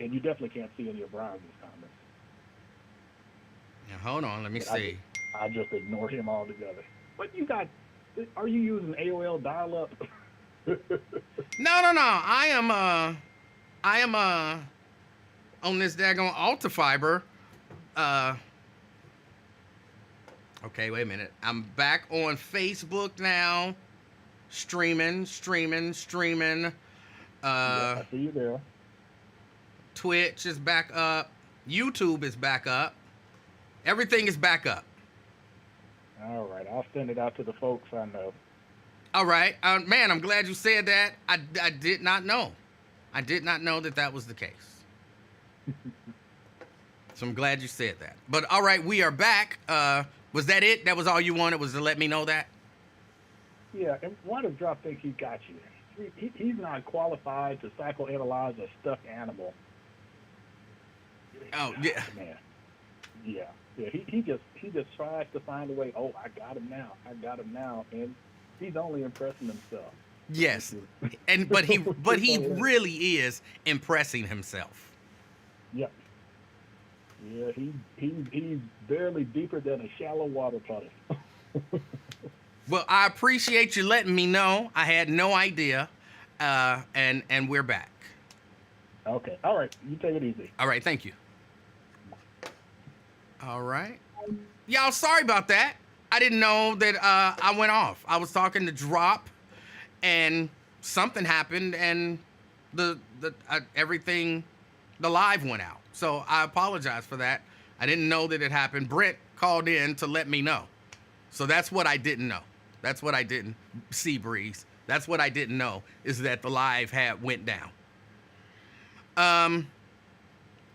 and you definitely can't see any of Brian's comments. Now, hold on, let me But I just see. I just ignore him altogether. But you got, are you using AOL dial-up? No, no, no. I am on this daggone Alta Fiber. Uh, okay, wait a minute. I'm back on Facebook now. Streaming. Yep, Uh, I see you there. Twitch is back up. YouTube is back up. Everything is back up. All right, I'll send it out to the folks I know. All right. Man, I'm glad you said that. I did not know. I did not know that that was the case. So I'm glad you said that. But all right, we are back. Was that it? That was all you wanted, was to let me know that? Yeah, and why does Drop think he got you? He's not qualified to psychoanalyze a stuffed animal. Oh, yeah. Man, yeah, yeah. He just tries to find a way. Oh, I got him now. I got him now, and he's only impressing himself, which Yes. is And but he which but is he hilarious. really is impressing himself. Yep. Yeah, he's barely deeper than a shallow water puddle. Well, I appreciate you letting me know. I had no idea. And we're back. Okay, all right. You take it easy. All right, thank you. All right. Y'all, sorry about that. I didn't know that I went off. I was talking to Drop, and something happened, and the everything, the live went out. So I apologize for that. I didn't know that it happened. Brent called in to let me know. So that's what I didn't know. That's what I didn't see, Breeze. That's what I didn't know, is that the live had went down.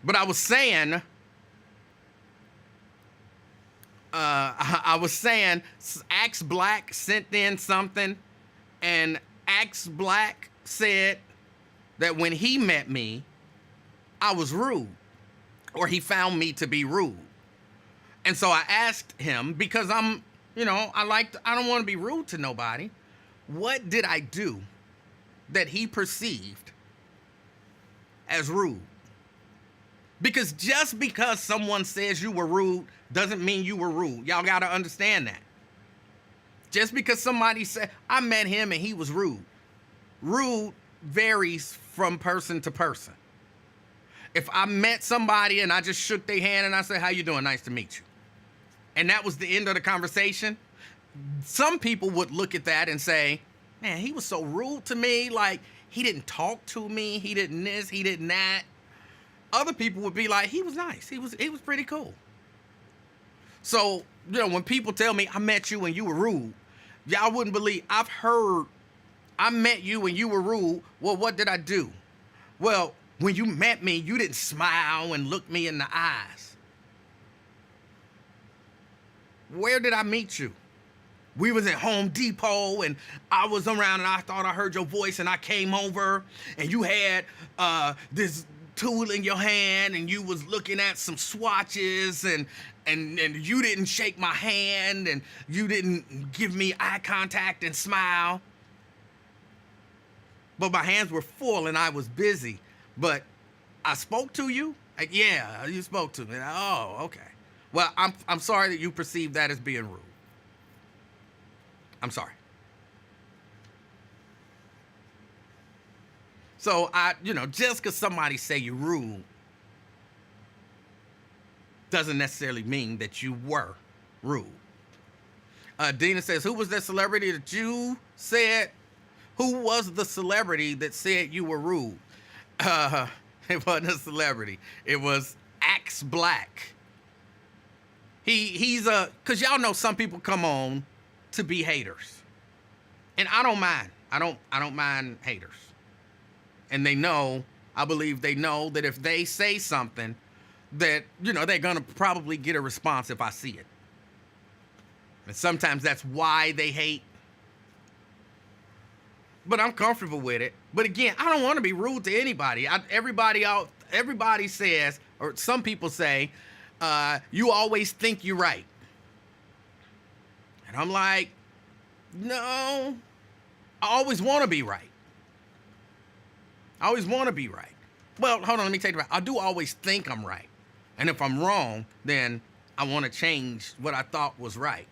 But I was saying, I was saying, Axe Black sent in something, and Axe Black said that when he met me, I was rude, or he found me to be rude. And so I asked him, because I don't want to be rude to nobody. What did I do that he perceived as rude? Because just because someone says you were rude doesn't mean you were rude. Y'all got to understand that. Just because somebody said, I met him and he was rude. Rude varies from person to person. If I met somebody and I just shook their hand and I said, how you doing? Nice to meet you. And that was the end of the conversation. Some people would look at that and say, man, he was so rude to me. Like, he didn't talk to me. He didn't this, he didn't that. Other people would be like, he was nice. He was pretty cool. So, when people tell me I met you and you were rude, y'all wouldn't believe. I've heard I met you and you were rude. Well, what did I do? Well, when you met me, you didn't smile and look me in the eyes. Where did I meet you? We was at Home Depot and I was around and I thought I heard your voice and I came over and you had this tool in your hand and you was looking at some swatches and you didn't shake my hand and you didn't give me eye contact and smile. But my hands were full and I was busy. But I spoke to you? Like, yeah, you spoke to me. Oh, okay. Well, I'm sorry that you perceive that as being rude. I'm sorry. So just because somebody say you're rude doesn't necessarily mean that you were rude. Dina says, who was that celebrity that you said? Who was the celebrity that said you were rude? It wasn't a celebrity. It was Axe Black. He's cause y'all know some people come on to be haters. And I don't mind. I don't mind haters. And I believe they know that if they say something that, they're gonna probably get a response if I see it. And sometimes that's why they hate. But I'm comfortable with it. But again, I don't want to be rude to anybody. Everybody says, or some people say, you always think you're right. And I'm like, no, I always want to be right. I always want to be right. Well, hold on, let me take it back. I do always think I'm right. And if I'm wrong, then I want to change what I thought was right.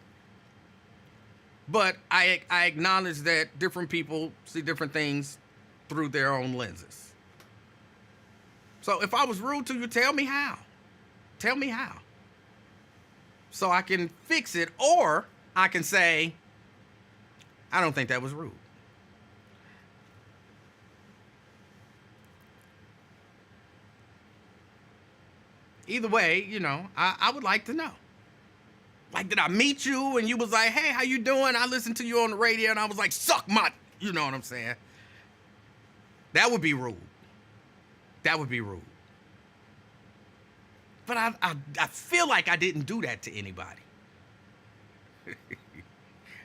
But I acknowledge that different people see different things through their own lenses. So if I was rude to you, tell me how. Tell me how. So I can fix it, or I can say, I don't think that was rude. Either way, I would like to know. Like, did I meet you and you was like, hey, how you doing? I listened to you on the radio and I was like, suck my, you know what I'm saying? That would be rude. That would be rude. But I feel like I didn't do that to anybody.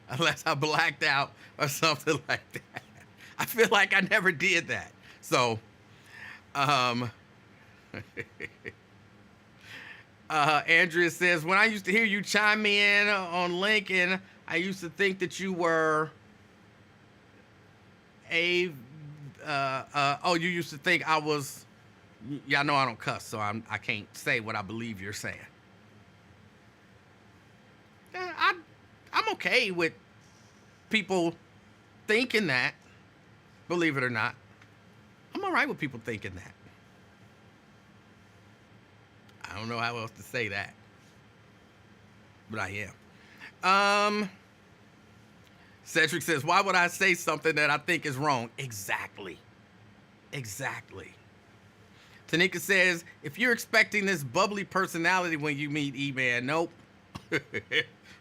Unless I blacked out or something like that. I feel like I never did that. So, Andrea says, when I used to hear you chime in on Lincoln, I used to think that you were you used to think I was, y'all know I don't cuss, so I can't say what I believe you're saying. I'm okay with people thinking that, believe it or not. I'm all right with people thinking that. I don't know how else to say that, but I am. Cedric says, why would I say something that I think is wrong? Exactly. Tanika says, if you're expecting this bubbly personality when you meet E-Man, nope.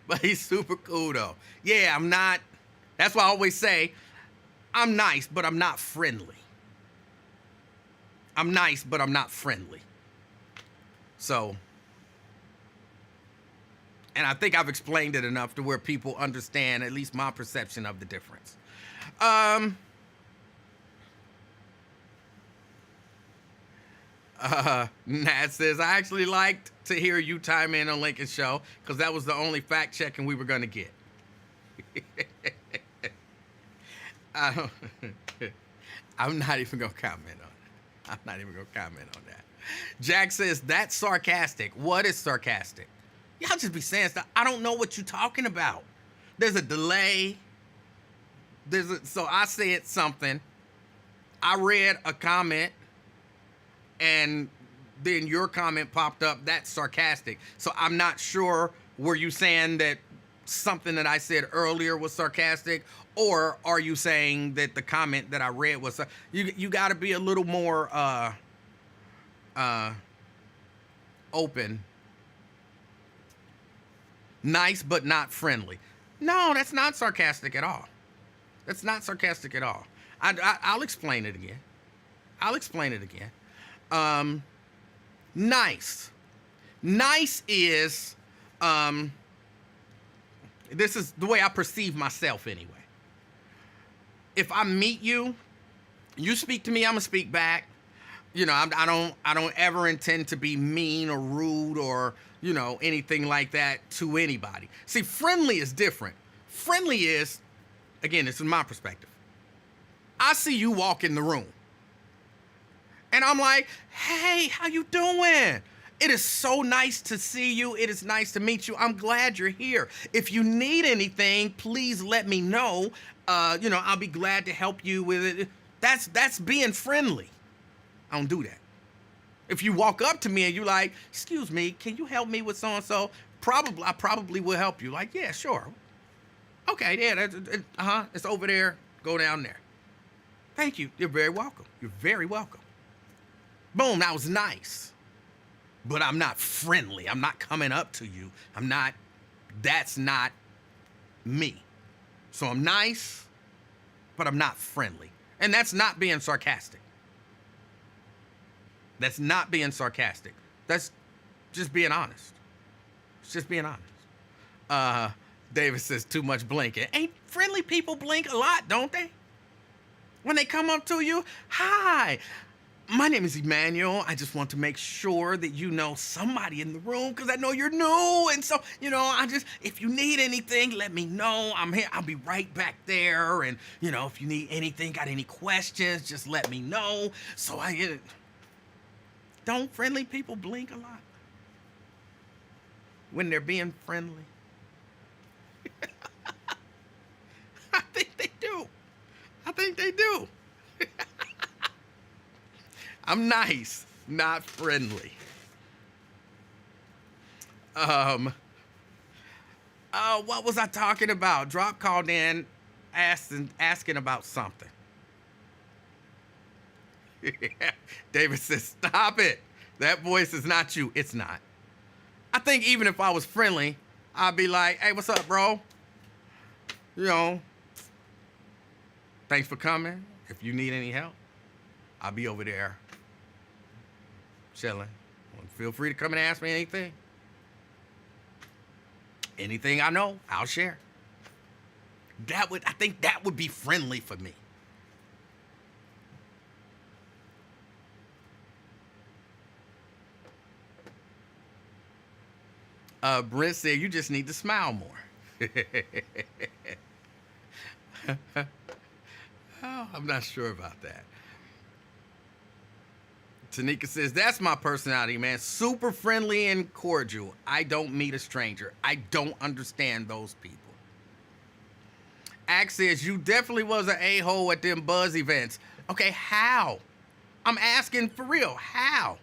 But he's super cool though. Yeah, I'm not. That's why I always say, I'm nice, but I'm not friendly. I'm nice, but I'm not friendly. So, and I think I've explained it enough to where people understand at least my perception of the difference. Nat says, I actually liked to hear you chime in on Lincoln's show because that was the only fact checking we were going to get. I'm not even going to comment on that. Jack says, that's sarcastic. What is sarcastic? Y'all just be saying stuff. I don't know what you're talking about. There's a delay. So I said something. I read a comment, and then your comment popped up. That's sarcastic. So I'm not sure, were you saying that something that I said earlier was sarcastic, or are you saying that the comment that I read was... You got to be a little more open. Nice, but not friendly. No, that's not sarcastic at all. I'll explain it again. Nice. Nice is, this is the way I perceive myself anyway. If I meet you, you speak to me, I'm gonna speak back. I don't ever intend to be mean or rude or, anything like that to anybody. See, friendly is different. Friendly is, again, this is my perspective. I see you walk in the room. And I'm like, hey, how you doing? It is so nice to see you. It is nice to meet you. I'm glad you're here. If you need anything, please let me know. I'll be glad to help you with it. That's being friendly. I don't do that. If you walk up to me and you're like, excuse me, can you help me with so-and-so? I probably will help you. Like, yeah, sure. Okay, yeah, it's over there. Go down there. Thank you. You're very welcome. Boom, that was nice. But I'm not friendly. I'm not coming up to you. That's not me. So I'm nice, but I'm not friendly. And that's not being sarcastic. That's just being honest. It's just being honest. David says, too much blinking. Ain't friendly people blink a lot, don't they? When they come up to you, hi, my name is Emanuel. I just want to make sure that you know somebody in the room because I know you're new. And so, if you need anything, let me know. I'm here. I'll be right back there. And, if you need anything, got any questions, just let me know. So Don't friendly people blink a lot when they're being friendly? I think they do. I think they do. I'm nice, not friendly. What was I talking about? Drop called in asking about something. David says, stop it. That voice is not you. It's not. I think even if I was friendly, I'd be like, hey, what's up, bro? You know, thanks for coming. If you need any help, I'll be over there chilling. Feel free to come and ask me anything. Anything I know, I'll share. I think that would be friendly for me. Brent said, you just need to smile more. Oh, I'm not sure about that. Tanika says, that's my personality, man. Super friendly and cordial. I don't meet a stranger. I don't understand those people. Axe says, you definitely was an a-hole at them Buzz events. Okay, how? I'm asking for real. How?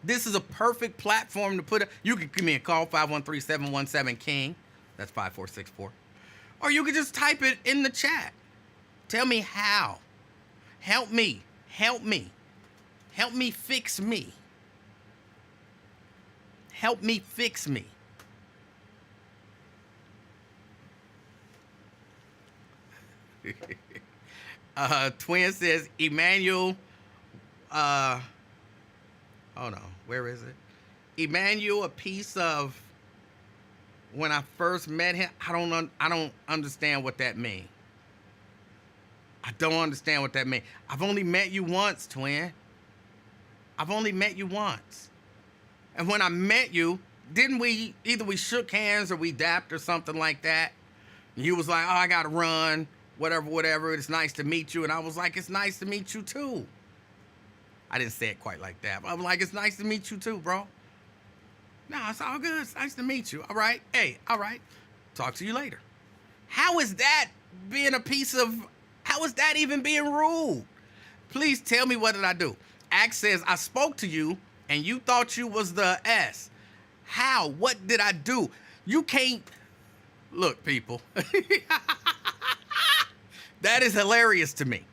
This is a perfect platform to put you can give me a call, 513-717-KING. That's 5464. Or you could just type it in the chat. Tell me how. Help me. Help me. Help me fix me. Help me fix me. Twin says, Emanuel, hold on, where is it? Emanuel, a piece of when I first met him. I don't understand what that means. I don't understand what that means. I've only met you once, twin. I've only met you once. And when I met you, didn't we, either we shook hands or we dapped or something like that? And you was like, oh, I gotta run, whatever, it's nice to meet you. And I was like, it's nice to meet you too. I didn't say it quite like that, but I'm like, it's nice to meet you too, bro. No, it's all good, it's nice to meet you. All right, hey, all right, talk to you later. How is that being a piece of, how is that even being rude? Please tell me, what did I do? Axe says, I spoke to you and you thought you was the S. How? What did I do? You can't, look, people. That is hilarious to me.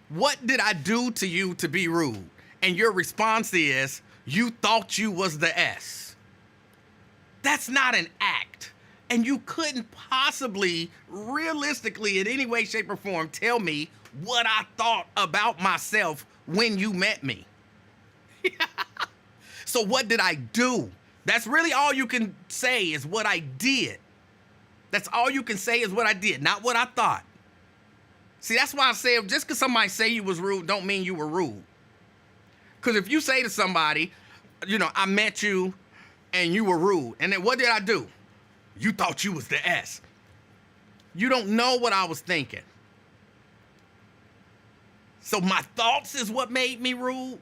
What did I do to you to be rude? And your response is, you thought you was the S. That's not an act. And you couldn't possibly, realistically, in any way, shape, or form, tell me what I thought about myself when you met me. So what did I do? That's really all you can say is what I did. That's all you can say is what I did, not what I thought. See, that's why I say, just because somebody say you was rude don't mean you were rude. Because if you say to somebody, you know, I met you and you were rude, and then what did I do? You thought you was the S. You don't know what I was thinking. So my thoughts is what made me rude?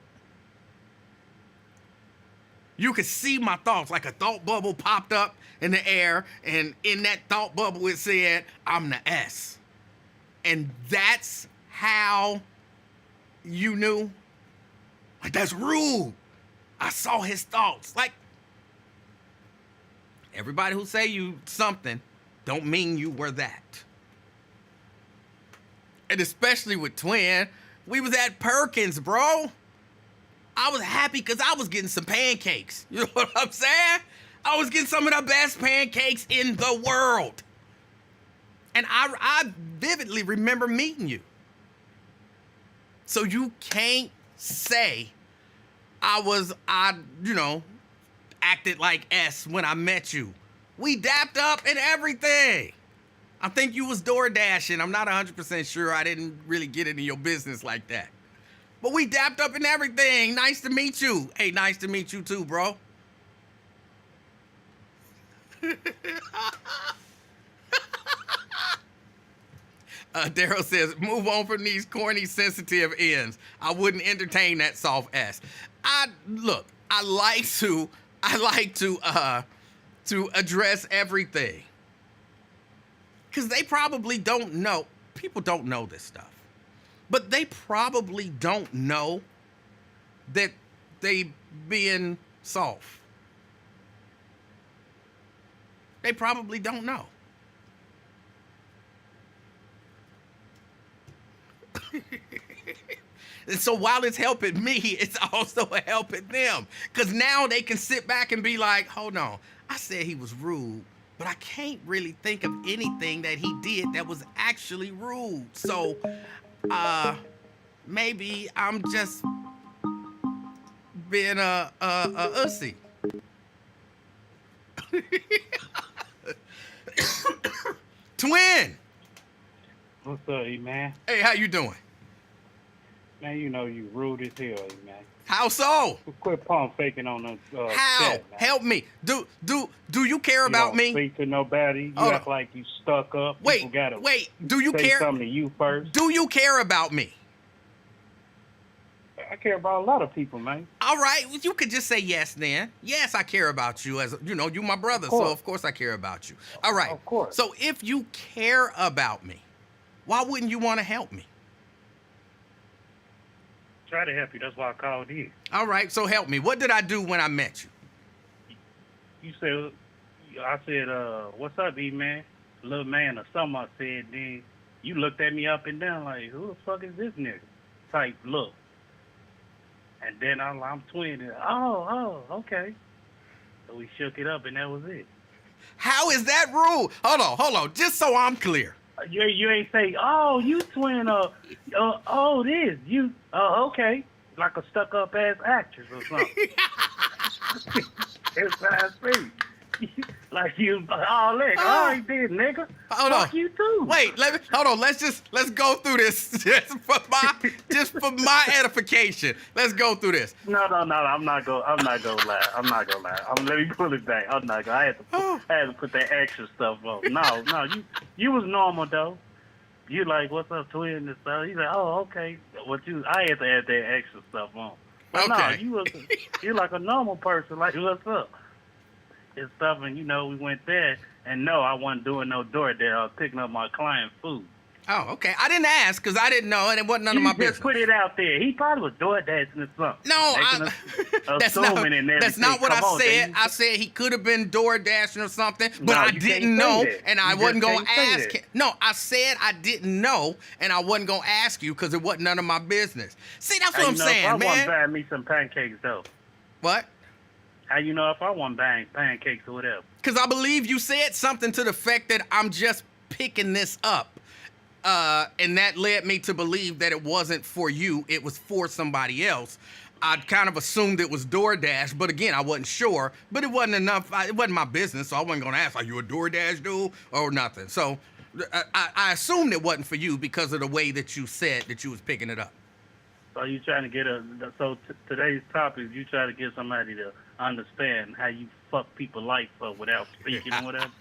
You could see my thoughts, like a thought bubble popped up in the air, and in that thought bubble it said, I'm the S. And that's how you knew? Like, that's rude. I saw his thoughts. Like, everybody who say you something don't mean you were that. And especially with Twin, we was at Perkins, bro. I was happy because I was getting some pancakes. You know what I'm saying? I was getting some of the best pancakes in the world. And I vividly remember meeting you. So you can't say I acted like S when I met you. We dapped up and everything. I think you was door dashing. I'm not 100% sure. I didn't really get into your business like that. But we dapped up and everything. Nice to meet you. Hey, nice to meet you too, bro. Daryl says, move on from these corny, sensitive ends. I wouldn't entertain that soft ass. I like to address everything. Because they probably don't know. People don't know this stuff. But they probably don't know that they being soft. They probably don't know. And so while it's helping me, it's also helping them. Because now they can sit back and be like, hold on, I said he was rude, but I can't really think of anything that he did that was actually rude. So, maybe I'm just being a ussy. Twin! What's up, E-Man? Hey, how you doing? Man, you know you rude as hell, E-Man. How so? Quit pump faking on the How? chat, man. Help me. Do you care You about don't me? speak to nobody. You Hold act on. like you stuck up. People gotta Wait. Do you say care? something to you first. Do you care about me? I care about a lot of people, man. All right, well, you could just say yes then. Yes, I care about you. As you know, you my brother, so of course I care about you. All right. Of course. So if you care about me, why wouldn't you want to help me? Try to help you. That's why I called you. All right, so help me. What did I do when I met you? You said, I said, what's up, E-Man? Little man or something I said. Then you looked at me up and down like, who the fuck is this nigga? Type look. And then I'm twin. And, oh, okay. So we shook it up and that was it. How is that rude? Hold on. Just so I'm clear. You ain't say, oh, you twin, this, you, okay. Like a stuck-up ass actress or something. That's how I speak. Like you, he did, nigga. Hold Fuck on. you too. Wait, hold on. Let's go through this just for my edification. Let's go through this. No, I'm not gonna lie. Let me pull it back. I'm not gonna. I had to put that extra stuff on. No, you was normal though. You like, what's up, twin and stuff. He's like, oh, okay. I had to add that extra stuff on. But Okay. No, you like a normal person. Like, what's up? And stuff, and we went there, and no, I wasn't doing no door there. I was picking up my client food. Oh, okay. I didn't ask because I didn't know, and it wasn't none of my You business. just put it out there. He probably was door dashing or something. No, that's not what I said. I said he could have been door dashing or something, but I didn't know, and I wasn't gonna ask him. No, I said I didn't know, and I wasn't gonna ask you because it wasn't none of my business. See, that's what I'm saying, I want man. to buy me some pancakes though. What? How you know if I want buying pancakes or whatever? Because I believe you said something to the effect that I'm just picking this up. And that led me to believe that it wasn't for you, it was for somebody else. I kind of assumed it was DoorDash, but again, I wasn't sure. But it wasn't enough. It wasn't my business, so I wasn't going to ask, are you a DoorDash dude or nothing? So I assumed it wasn't for you because of the way that you said that you was picking it up. So you trying to get today's topic is you try to get somebody to understand how you fuck people life up without speaking or whatever.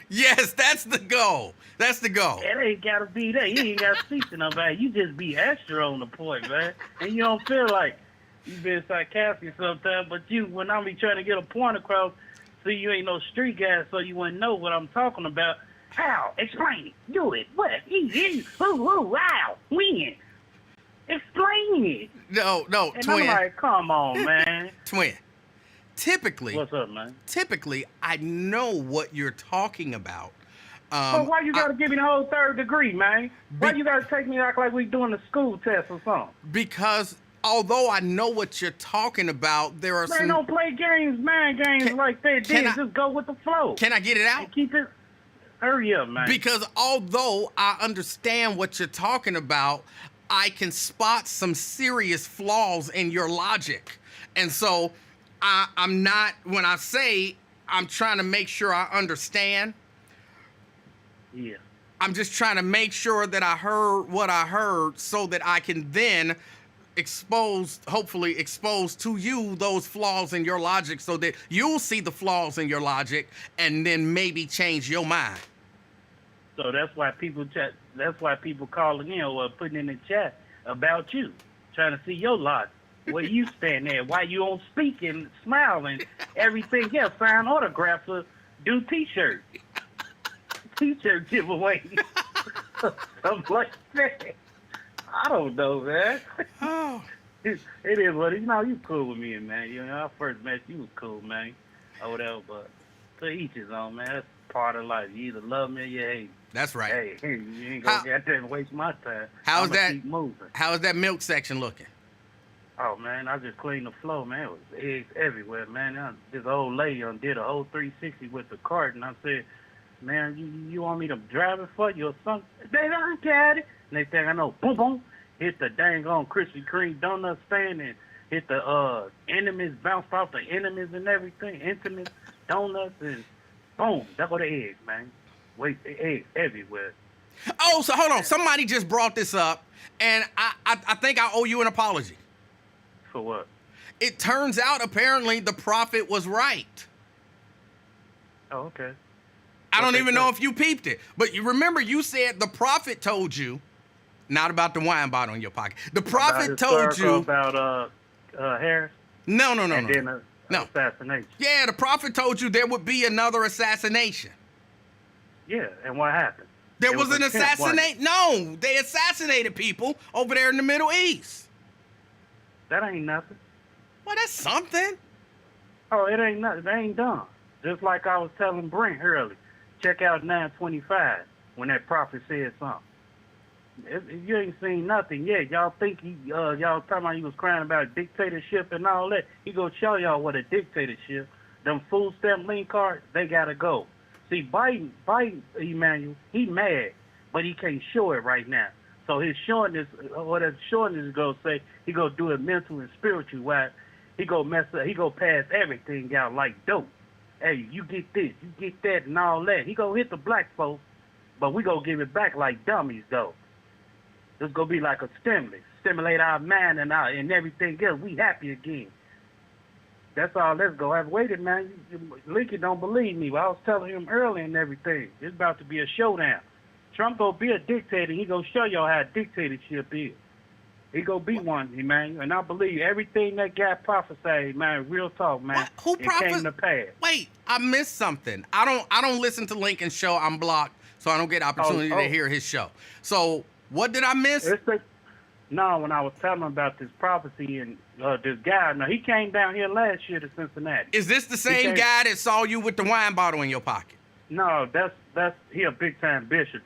Yes, that's the goal. That's the goal. It ain't gotta be that. You ain't gotta speak to nobody. You just be extra on the point, man. And you don't feel like you been sarcastic sometimes, but when I be trying to get a point across, see you ain't no street guy, so you wouldn't know what I'm talking about. How? Explain it. Do it. What? Wow. When? Explain it. No, and twin. I'm like, come on, man. Twin. Typically, what's up, man? Typically, I know what you're talking about. So why you gotta give me the whole third degree, man? Why you gotta take me like we doing a school test or something? Because although I know what you're talking about, there are some. Don't play games, like that. Just go with the flow. Can I get it out? And keep it. Hurry up, man. Because although I understand what you're talking about, I can spot some serious flaws in your logic, and so. I'm not, when I say I'm trying to make sure I understand. Yeah. I'm just trying to make sure that I heard what I heard so that I can then hopefully expose to you those flaws in your logic so that you'll see the flaws in your logic and then maybe change your mind. So that's why people chat. That's why people calling in or putting in the chat about you, trying to see your lot. Where you stand there? Why you don't speak and smile and everything else? Sign autographs or do T-shirts, T-shirt giveaway, something like that. I don't know, man. Oh. It is what it is. You know, you cool with me, man. You know, I first met you, was cool, man. Or whatever, but to each his own, man. That's part of life. You either love me or you hate me. That's right. Hey, you ain't gonna get there and waste my time. How's I'ma that? Keep moving. How's that milk section looking? Oh man, I just cleaned the floor, man. It was eggs everywhere, man. This old lady did a whole 360 with the cart, and I said, man, you want me to drive it for you or something? They don't got it. Next thing I know, boom, boom, hit the dang on Krispy Kreme donut stand and hit the enemies, bounced off the enemies and everything, intimate donuts, and boom, there go the eggs, man. Wait, eggs everywhere. Oh, so hold on. Somebody just brought this up, and I think I owe you an apology. For what? It turns out apparently the prophet was right. Oh, okay. I don't they even know say? if you peeped it, but you remember you said the prophet told you, not about the wine bottle in your pocket. The prophet About told historical you. About Harris. No. And then No. assassination. Yeah, the prophet told you there would be another assassination. Yeah, and what happened? There It was an attempt, wasn't assassination. No, they assassinated people over there in the Middle East. That ain't nothing. Well, that's something. Oh, it ain't nothing. They ain't done. Just like I was telling Brent earlier. Check out 925 when that prophet said something. If you ain't seen nothing yet, y'all think y'all talking about he was crying about dictatorship and all that. He gonna show y'all what a dictatorship. Them food stamp link cards, they gotta go. See, Biden, Emanuel, he mad, but he can't show it right now. So his showing this, what his showing is gonna say, he gonna do it mental and spiritual. Why? He gonna mess up. He gonna pass everything out like dope. Hey, you get this, you get that, and all that. He gonna hit the black folks, but we gonna give it back like dummies though. It's gonna be like a stimulate our mind and everything else. We happy again. That's all. Let's go. I've waited, man. Lincoln don't believe me. Well, I was telling him early and everything. It's about to be a showdown. Trump gonna be a dictator. He gonna show y'all how dictatorship is. He gonna be one, man. And I believe everything that guy prophesied, man. Real talk, man. What? Who it came to pass. Wait, I missed something. I don't listen to Lincoln's show. I'm blocked, so I don't get opportunity to hear his show. So what did I miss? No, when I was telling him about this prophecy and this guy, no, he came down here last year to Cincinnati. Is this the same guy that saw you with the wine bottle in your pocket? No, he a big time bishop.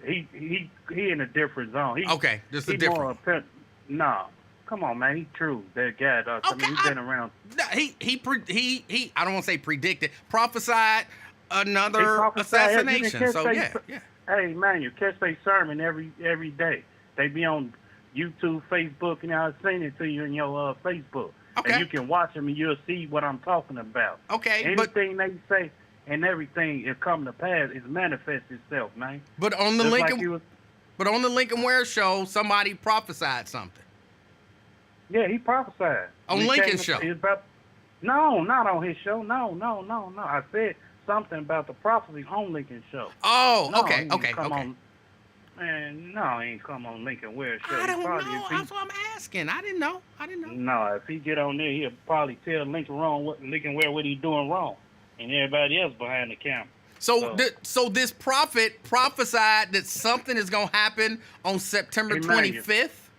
He in a different zone. Okay, just a different. No, come on, man. He true. That guy. I mean, he's been around. He. I don't want to say predicted. Prophesied another assassination. So yeah. Hey man, you catch their sermon every day. They be on YouTube, Facebook, and I'll send it to you in your Facebook. Okay. And you can watch them and you'll see what I'm talking about. Okay. Anything they say and everything is come to pass is manifest itself, man. But on the Lincoln Ware show, somebody prophesied something. Yeah, he prophesied. On Lincoln's show. No, not on his show. No. I said something about the prophecy on Lincoln's show. Oh, no, okay. Man, no, he ain't come on Lincoln Ware show. I don't know. That's what I'm asking. I didn't know. No, if he get on there, he'll probably tell Lincoln Ware what he doing wrong, and everybody else behind the camera. So this prophet prophesied that something is gonna happen on September 25th.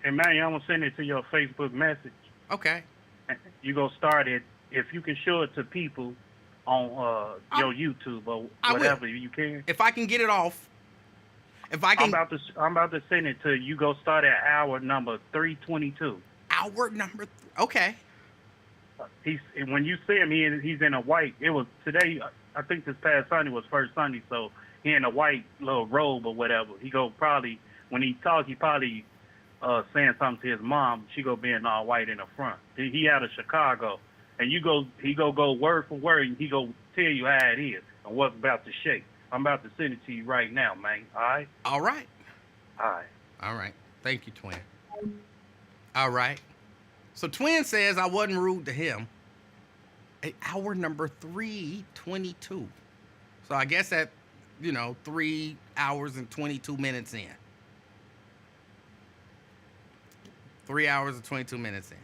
And man, I'm gonna send it to your Facebook message. Okay. You gonna start it if you can show it to people on your YouTube or whatever you can. If I can get it off. If I can. I'm about to send it to you. Go start at hour number 322. Hour number. Okay. When you see him, he's in a white. It was today. I think this past Sunday was first Sunday, so he in a white little robe or whatever. He go probably when he talk, he probably saying something to his mom. She go being all white in the front. He out of Chicago, and he go word for word, and he go tell you how it is and what's about to shake. I'm about to send it to you right now, man. All right? All right. All right. All right. Thank you, Twin. All right. So Twin says I wasn't rude to him. Hour number 322. So I guess that 3 hours and 22 minutes in. 3 hours and 22 minutes in.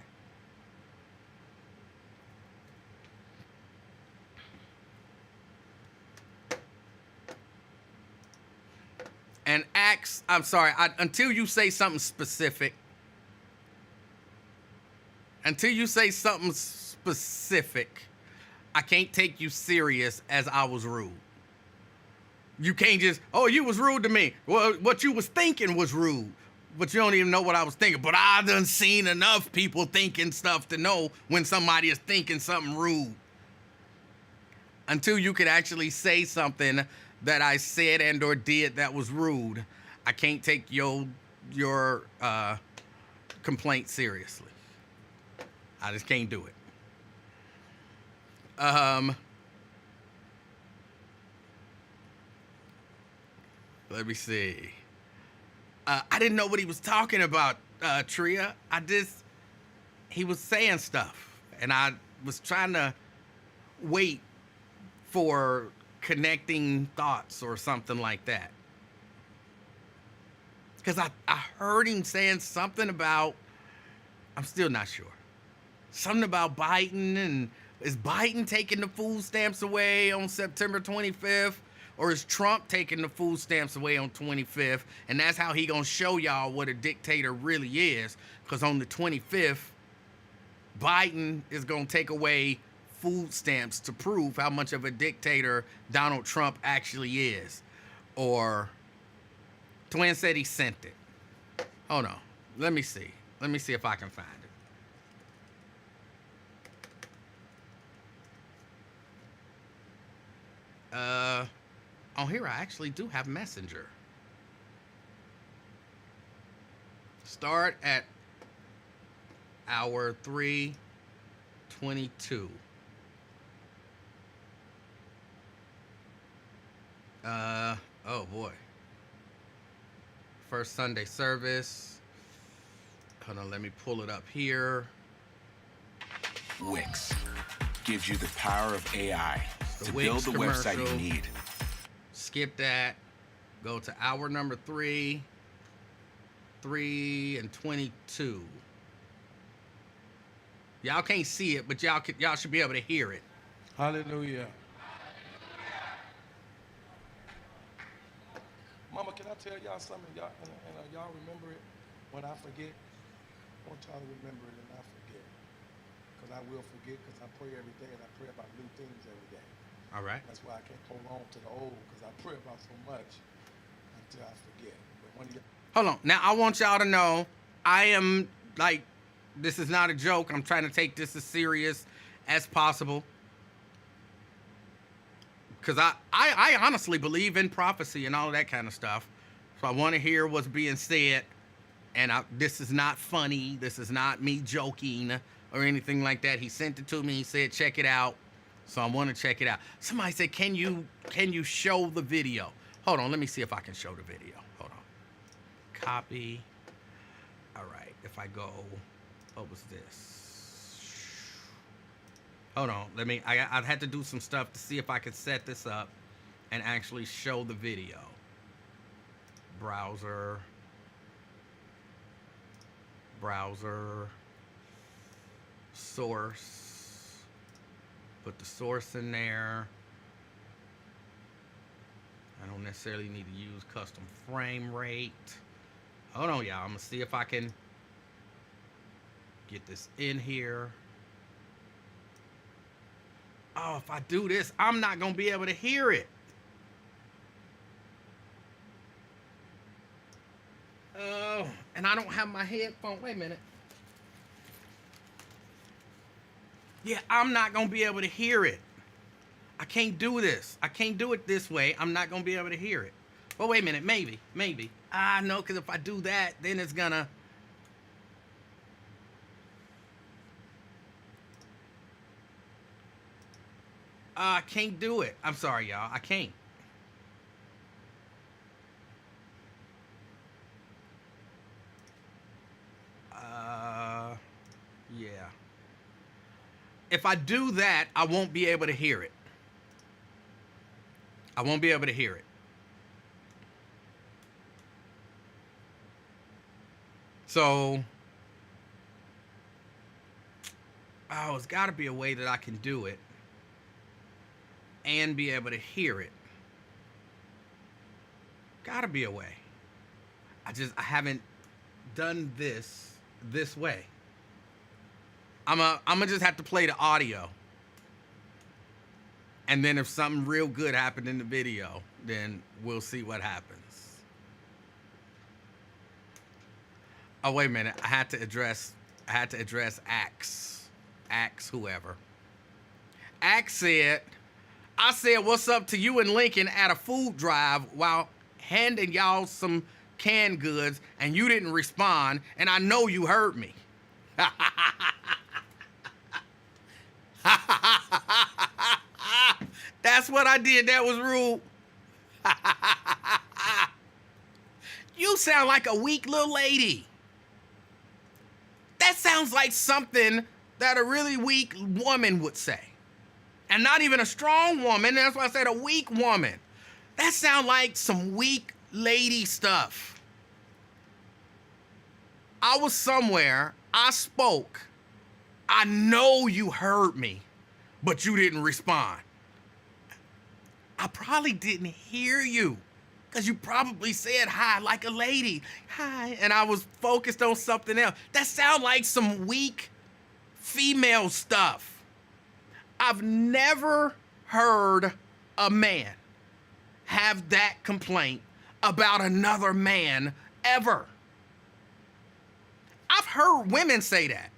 And Axe, I'm sorry, until you say something specific, I can't take you serious as I was rude. You can't just, oh, you was rude to me. Well, what you was thinking was rude, but you don't even know what I was thinking. But I done seen enough people thinking stuff to know when somebody is thinking something rude. Until you could actually say something that I said and or did that was rude, I can't take your complaint seriously. I just can't do it. Let me see. I didn't know what he was talking about, Tria. He was saying stuff, and I was trying to wait for connecting thoughts or something like that. Because I heard him saying something about, I'm still not sure. Something about Biden, and is Biden taking the food stamps away on September 25th? Or is Trump taking the food stamps away on 25th? And that's how he gonna show y'all what a dictator really is. Because on the 25th, Biden is gonna take away food stamps to prove how much of a dictator Donald Trump actually is. Or Twin said he sent it. Hold on. Let me see. Let me see if I can find it. On here, I actually do have Messenger. Start at hour 3:22. Oh boy. First Sunday service. Hold on, let me pull it up here. Wix gives you the power of AI to Wix build the website you commercial. need. Skip that. Go to hour number 3:22. Y'all can't see it, but y'all should be able to hear it. Hallelujah. Mama, can I tell y'all something? Y'all, and y'all remember it when I forget? I want y'all to remember it and not forget. Because I will forget, because I pray every day and I pray about new things every day. All right. That's why I can't hold on to the old, because I pray about so much until I forget. But when you... Hold on. Now, I want y'all to know, I am, like, this is not a joke. I'm trying to take this as serious as possible. Because I honestly believe in prophecy and all of that kind of stuff. So I want to hear what's being said. And this is not funny. This is not me joking or anything like that. He sent it to me. He said, check it out. So I want to check it out. Somebody said, can you show the video? Hold on. Let me see if I can show the video. Hold on. Copy. All right. If I go, what was this? Hold on. I'd have to do some stuff to see if I could set this up and actually show the video. Browser. Source. Put the source in there. I don't necessarily need to use custom frame rate. Hold on, y'all. I'm going to see if I can get this in here. Oh, if I do this, I'm not going to be able to hear it. Oh, and I don't have my headphone. Wait a minute. Yeah, I'm not going to be able to hear it. I can't do this. I can't do it this way. I'm not going to be able to hear it. But wait a minute. Maybe. No, because if I do that, then it's going to... I can't do it. I'm sorry, y'all. I can't. Yeah. If I do that, I won't be able to hear it. So, it's got to be a way that I can do it and be able to hear it. Got to be a way. I haven't done this way. I'm gonna just have to play the audio. And then if something real good happened in the video, then we'll see what happens. Oh, wait a minute. I had to address Axe. Axe whoever. Axe said, I said, what's up to you and Lincoln at a food drive while handing y'all some canned goods and you didn't respond, and I know you heard me. That's what I did. That was rude. You sound like a weak little lady. That sounds like something that a really weak woman would say. And not even a strong woman. That's why I said a weak woman. That sounds like some weak lady stuff. I was somewhere. I spoke. I know you heard me, but you didn't respond. I probably didn't hear you because you probably said hi like a lady. Hi. And I was focused on something else. That sounds like some weak female stuff. I've never heard a man have that complaint about another man ever. I've heard women say that,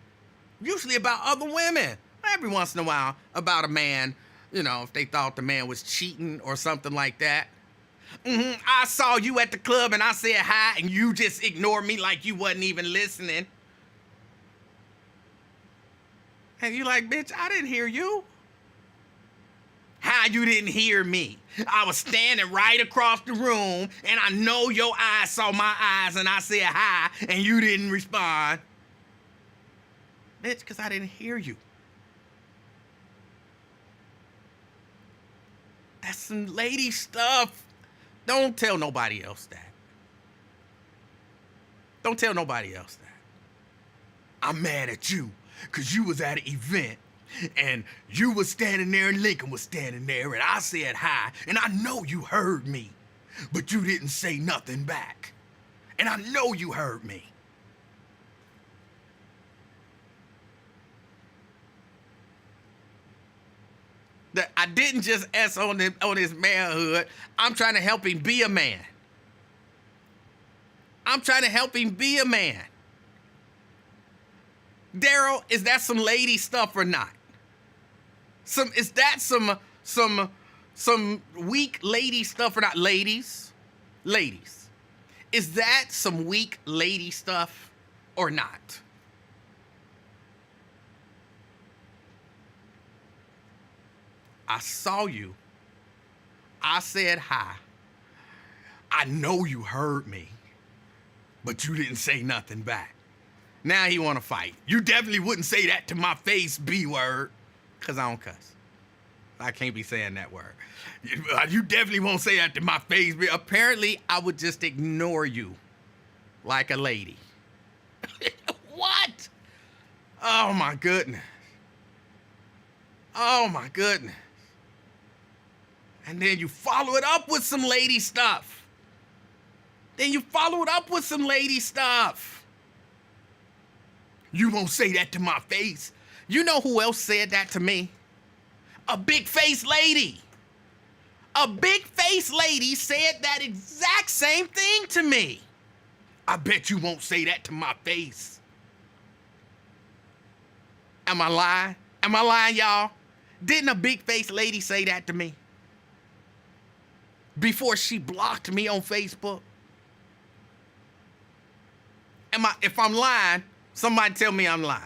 usually about other women. Every once in a while about a man, you know, if they thought the man was cheating or something like that. I saw you at the club and I said hi and you just ignored me like you wasn't even listening. And you like, bitch, I didn't hear you. How you didn't hear me? I was standing right across the room and I know your eyes saw my eyes and I said hi and you didn't respond. Bitch, because I didn't hear you. That's some lady stuff. Don't tell nobody else that. Don't tell nobody else that. I'm mad at you because you was at an event and you was standing there and Lincoln was standing there and I said hi and I know you heard me, but you didn't say nothing back. And I know you heard me. That I didn't just S on his manhood. I'm trying to help him be a man. I'm trying to help him be a man. Daryl, is that some lady stuff or not? Is that some weak lady stuff or not? Ladies, is that some weak lady stuff or not? I saw you. I said hi. I know you heard me, but you didn't say nothing back. Now he want to fight. You definitely wouldn't say that to my face, B-word, because I don't cuss. I can't be saying that word. You definitely won't say that to my face. But apparently, I would just ignore you like a lady. What? Oh, my goodness. Oh, my goodness. And then you follow it up with some lady stuff. You won't say that to my face. You know who else said that to me? A big-faced lady. A big-faced lady said that exact same thing to me. I bet you won't say that to my face. Am I lying? Am I lying, y'all? Didn't a big-faced lady say that to me? Before she blocked me on Facebook? If I'm lying, somebody tell me I'm lying.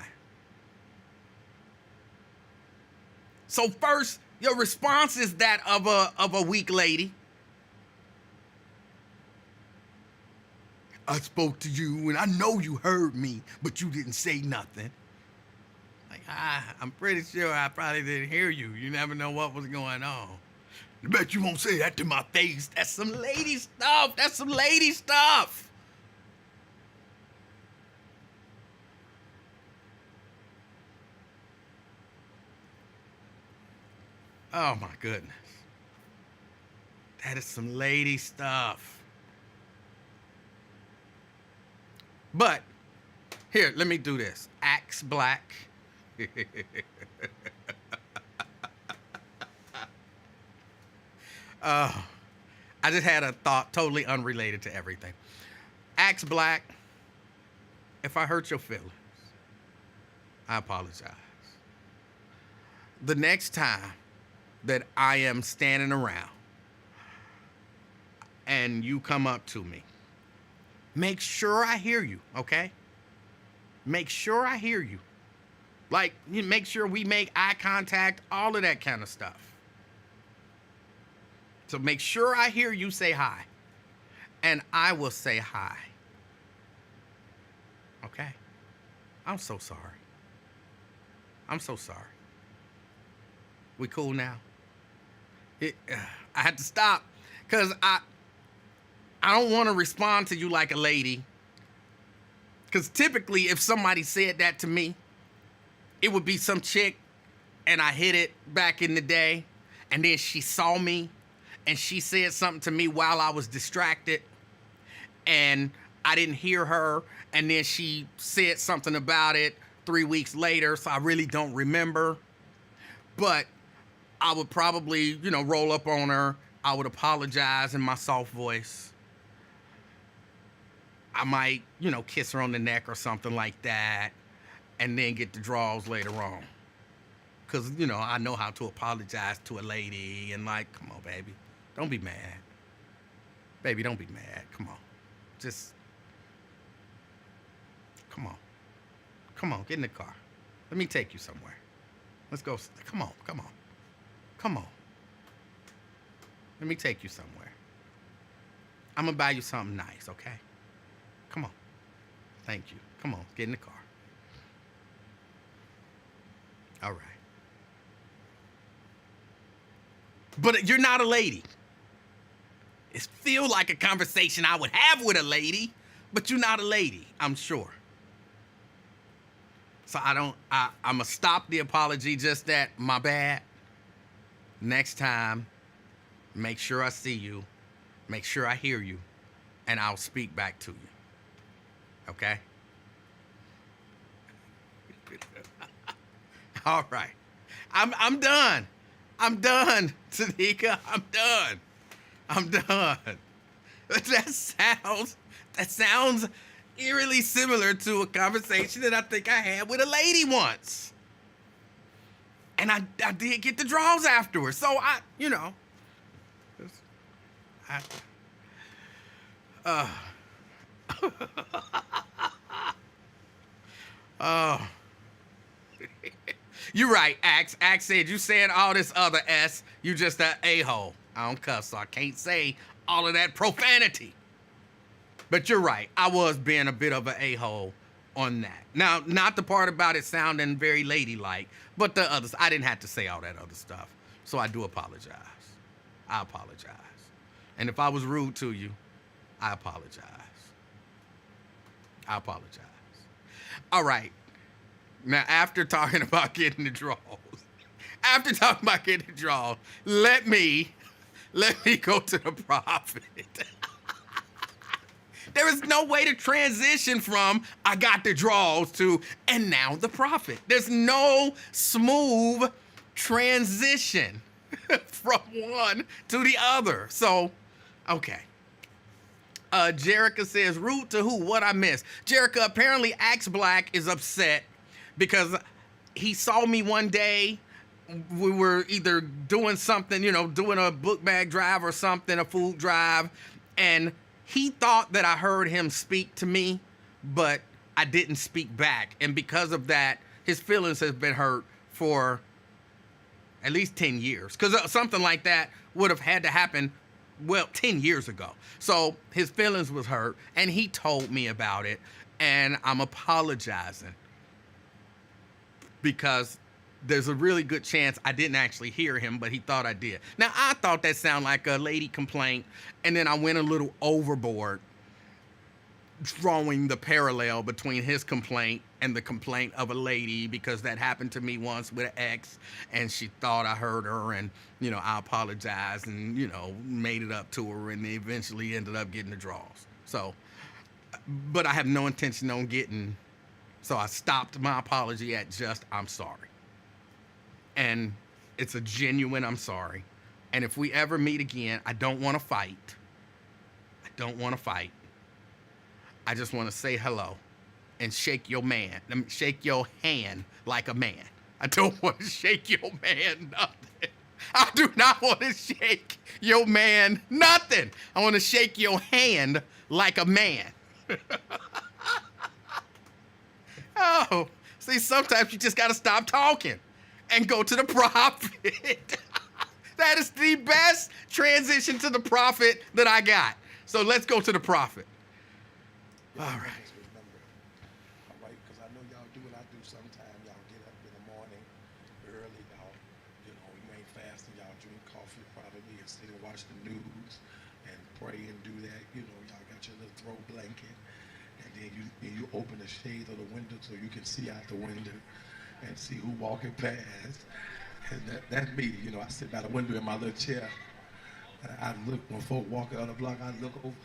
So first, your response is that of a weak lady. I spoke to you and I know you heard me, but you didn't say nothing. Like, I'm pretty sure I probably didn't hear you. You never know what was going on. I bet you won't say that to my face. That's some lady stuff. Oh my goodness. That is some lady stuff. But here, let me do this. Axe Black. I just had a thought totally unrelated to everything. Axe Black, if I hurt your feelings, I apologize. The next time that I am standing around and you come up to me, make sure I hear you, okay? Make sure I hear you. Like, you make sure we make eye contact, all of that kind of stuff. So make sure I hear you say hi. And I will say hi. Okay? I'm so sorry. I'm so sorry. We cool now? I had to stop because I don't want to respond to you like a lady. Because typically, if somebody said that to me, it would be some chick and I hit it back in the day, and then she saw me and she said something to me while I was distracted and I didn't hear her, and then she said something about it 3 weeks later, so I really don't remember. But I would probably, roll up on her. I would apologize in my soft voice. I might, kiss her on the neck or something like that, and then get the draws later on. Because, I know how to apologize to a lady and come on, baby. Don't be mad. Baby, don't be mad. Come on. Just, come on. Come on, get in the car. Let me take you somewhere. Let's go. Come on. Come on. Let me take you somewhere. I'm going to buy you something nice, okay? Come on. Thank you. Come on, get in the car. All right. But you're not a lady. It feels like a conversation I would have with a lady, but you're not a lady, I'm sure. So I'm going to stop the apology, just that, my bad. Next time, make sure I see you, make sure I hear you, and I'll speak back to you. Okay? All right. I'm done. I'm done, Tanika. I'm done. That sounds eerily similar to a conversation that I think I had with a lady once. And I did get the draws afterwards. So oh. You're right, Axe. Axe said you saying all this other S, you just an a-hole. I don't cuss, so I can't say all of that profanity. But you're right. I was being a bit of an a-hole on that. Now, not the part about it sounding very ladylike, but the others. I didn't have to say all that other stuff. So I do apologize. I apologize. And if I was rude to you, I apologize. I apologize. All right. Now, after talking about getting the draws, let me go to the prophet. There is no way to transition from I got the draws to and now the prophet. There's no smooth transition from one to the other. So, okay. Jerica says, rude to who? What I missed? Jerica, apparently Axe Black is upset because he saw me one day. We were either doing something, doing a book bag drive or something, a food drive, and he thought that I heard him speak to me, but I didn't speak back. And because of that, his feelings have been hurt for at least 10 years. Because something like that would have had to happen, 10 years ago. So his feelings was hurt, and he told me about it, and I'm apologizing because there's a really good chance I didn't actually hear him, but he thought I did. Now, I thought that sounded like a lady complaint, and then I went a little overboard drawing the parallel between his complaint and the complaint of a lady, because that happened to me once with an ex, and she thought I hurt her, and I apologized and made it up to her, and they eventually ended up getting the draws. So, but I have no intention on getting, so I stopped my apology at just I'm sorry, and it's a genuine I'm sorry. And if we ever meet again, I don't want to fight. I just want to say hello and shake your hand like a man. I don't want to shake your man nothing. I do not want to shake your man nothing. I want to shake your hand like a man. Oh, see, sometimes you just got to stop talking and go to the prophet. That is the best transition to the prophet that I got. So let's go to the prophet. All right. Remember, all right, because I know y'all do what I do sometimes. Y'all get up in the morning early, y'all, you ain't fasting, y'all drink coffee probably and sit and watch the news and pray and do that. Y'all got your little throw blanket, and then you open the shades of the window so you can see out the window and see who walking past. And that's me. I sit by the window in my little chair. And I look when folk walk out the block. I look over.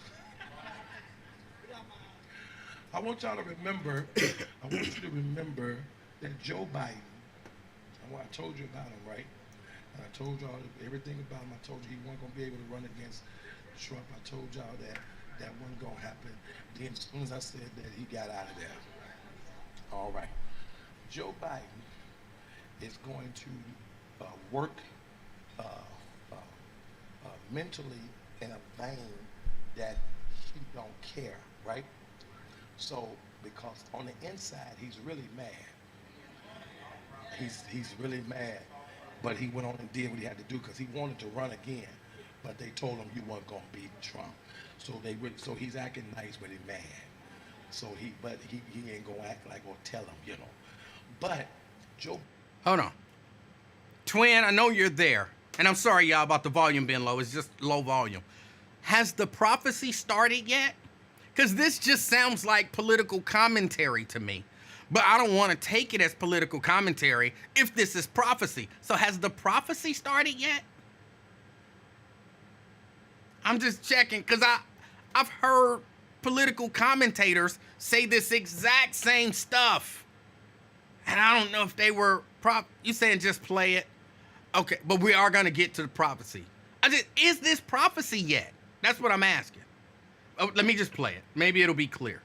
I want y'all to remember. I want you to remember that Joe Biden. I told you about him, right? And I told y'all everything about him. I told you he wasn't gonna be able to run against Trump. I told y'all that wasn't gonna happen. Then as soon as I said that, he got out of there. All right. Joe Biden is going to work mentally in a vein that he don't care, right? So, because on the inside, he's really mad. He's really mad, but he went on and did what he had to do because he wanted to run again, but they told him you weren't gonna beat Trump. So he's acting nice, but he's mad. So he ain't gonna act like or tell him, But Joe. Hold on. Twin, I know you're there. And I'm sorry, y'all, about the volume being low. It's just low volume. Has the prophecy started yet? Because this just sounds like political commentary to me. But I don't want to take it as political commentary if this is prophecy. So has the prophecy started yet? I'm just checking because I've heard political commentators say this exact same stuff. And I don't know if they were you saying just play it? Okay, but we are going to get to the prophecy. Is this prophecy yet? That's what I'm asking. Oh, let me just play it. Maybe it'll be clear.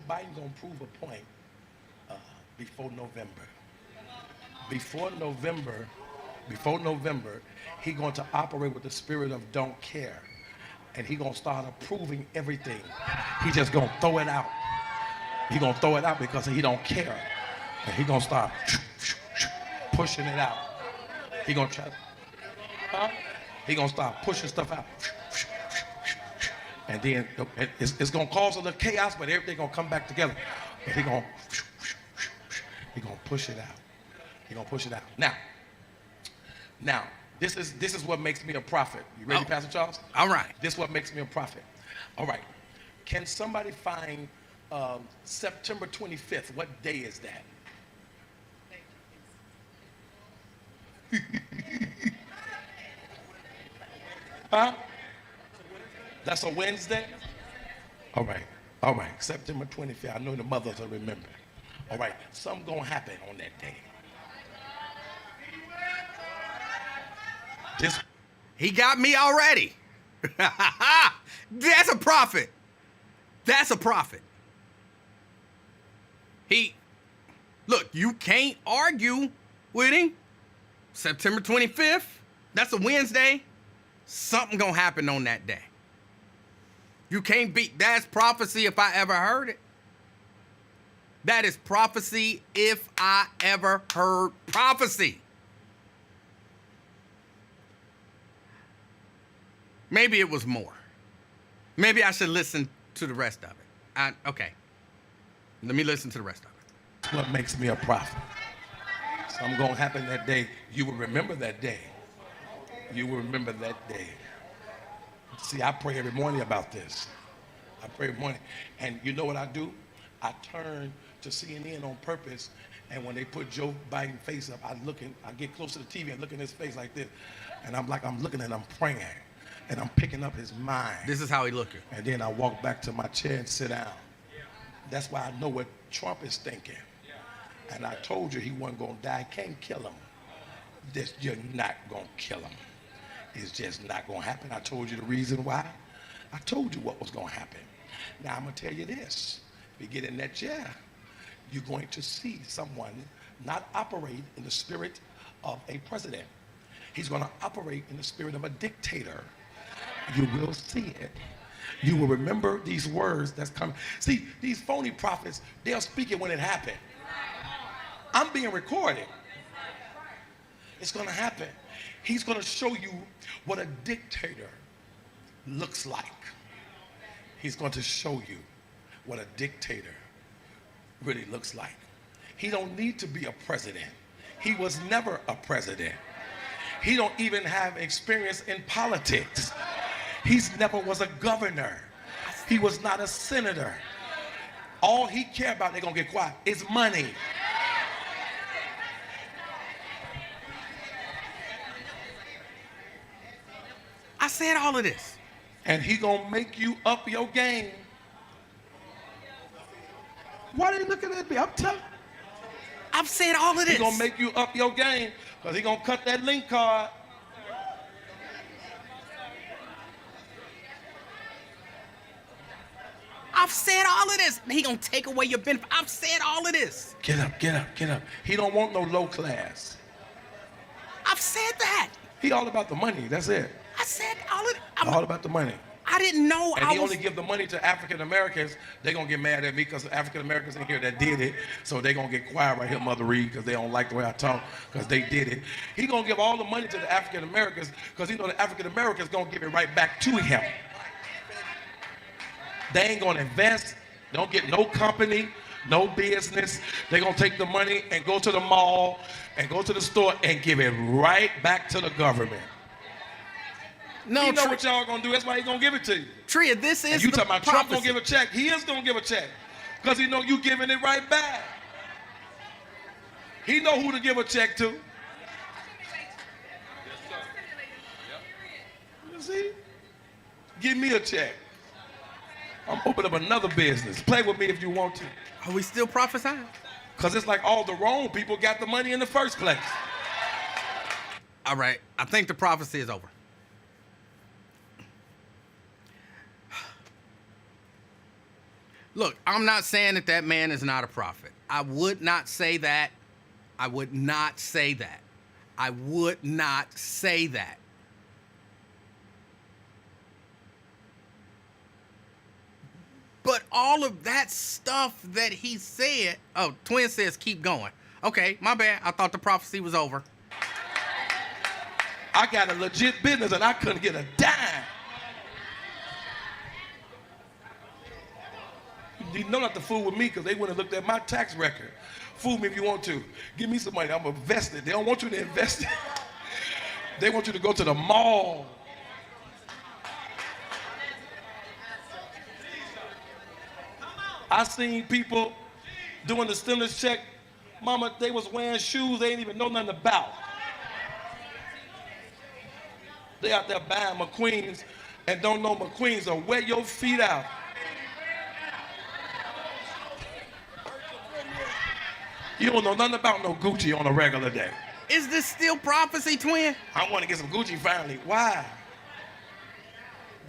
Biden gonna prove a point before November. Before November, he going to operate with the spirit of don't care. And he gonna start approving everything. He just gonna throw it out. He gonna throw it out because he don't care. And he gonna start pushing it out. He gonna try. He gonna start pushing stuff out. And then it's gonna cause a little chaos, but everything gonna come back together. But he gonna push it out. He gonna push it out. Now, this is what makes me a prophet. You ready, Pastor Charles? All right. This is what makes me a prophet. All right. Can somebody find September 25th? What day is that? Huh? That's a Wednesday? All right. September 25th. I know the mothers will remember. All right. Something gonna happen on that day. He got me already. That's a prophet. That's a prophet. Look, you can't argue with him. September 25th, that's a Wednesday. Something gonna happen on that day. You can't beat, that's prophecy if I ever heard it. That is prophecy if I ever heard prophecy. Maybe it was more. Maybe I should listen to the rest of it. Okay. Let me listen to the rest of it. That's what makes me a prophet. Something gonna happen that day. You will remember that day. You will remember that day. See, I pray every morning about this. I pray every morning. And you know what I do? I turn to CNN on purpose, and when they put Joe Biden face up, I get close to the TV and look in his face like this, and I'm looking and I'm praying, and I'm picking up his mind. This is how he looking. And then I walk back to my chair and sit down. That's why I know what Trump is thinking. And I told you he wasn't gonna die. Can't kill him. You're not gonna kill him. It's just not gonna happen. I told you the reason why. I told you what was gonna happen. Now I'm gonna tell you this. If you get in that chair, you're going to see someone not operate in the spirit of a president. He's gonna operate in the spirit of a dictator. You will see it. You will remember these words that's coming. See, these phony prophets, they'll speak it when it happened. I'm being recorded. It's gonna happen. He's gonna show you what a dictator looks like. He's going to show you what a dictator really looks like. He don't need to be a president. He was never a president. He don't even have experience in politics. He's never was a governor. He was not a senator. All he care about, they're gonna get quiet, is money. I said all of this. And he gonna make you up your game. Why are you looking at me? I'm telling you. I've said all of this. He gonna make you up your game, because he gonna cut that link card. I've said all of this. He gonna take away your benefit. I've said all of this. Get up, get up, get up. He don't want no low class. I've said that. He all about the money, that's it. I said all of it. All about the money. I didn't know And I he was. only give the money to African Americans. They're gonna get mad at me because African Americans in here that did it. So they're gonna get quiet right here, Mother Reed, because they don't like the way I talk, because they did it. He gonna give all the money to the African Americans because he know the African Americans gonna give it right back to him. They ain't gonna invest, don't get no company, no business. They're gonna take the money and go to the mall and go to the store and give it right back to the government. No, You know what y'all gonna do, that's why he gonna give it to you. Tria, this is And you the talking about Trump prophecy. gonna give a check. He is gonna give a check because he know you giving it right back. He know who to give a check to. You see? Give me a check. I'm opening up another business. Play with me if you want to. Are we still prophesying? Because it's like all the wrong people got the money in the first place. All right, I think the prophecy is over. Look, I'm not saying that that man is not a prophet. I would not say that. I would not say that. I would not say that. But all of that stuff that he said, oh, Twin says keep going. Okay, my bad. I thought the prophecy was over. I got a legit business and I couldn't get a dime. You know not to fool with me because they wouldn't have looked at my tax record. Fool me if you want to. Give me some money. I'm invested. They don't want you to invest it. They want you to go to the mall. I seen people doing the stimulus check. Mama, they was wearing shoes they ain't even know nothing about. They out there buying McQueens and don't know McQueens, so wear your feet out. You don't know nothing about no Gucci on a regular day. Is this still prophecy, Twin? I want to get some Gucci finally. Why?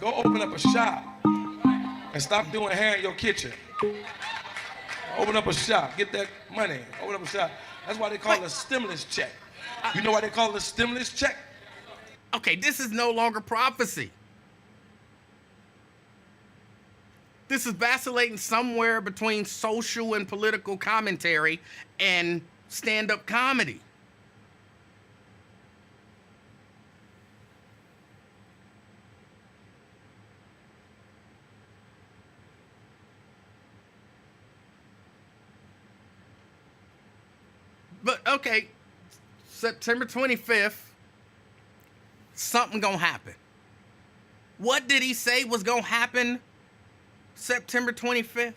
Go open up a shop and stop doing hair in your kitchen. Open up a shop. Get that money. Open up a shop. That's why they call it a stimulus check. You know why they call it a stimulus check? Okay, this is no longer prophecy. This is vacillating somewhere between social and political commentary and stand-up comedy. But okay, September 25th, something gonna happen. What did he say was gonna happen September 25th?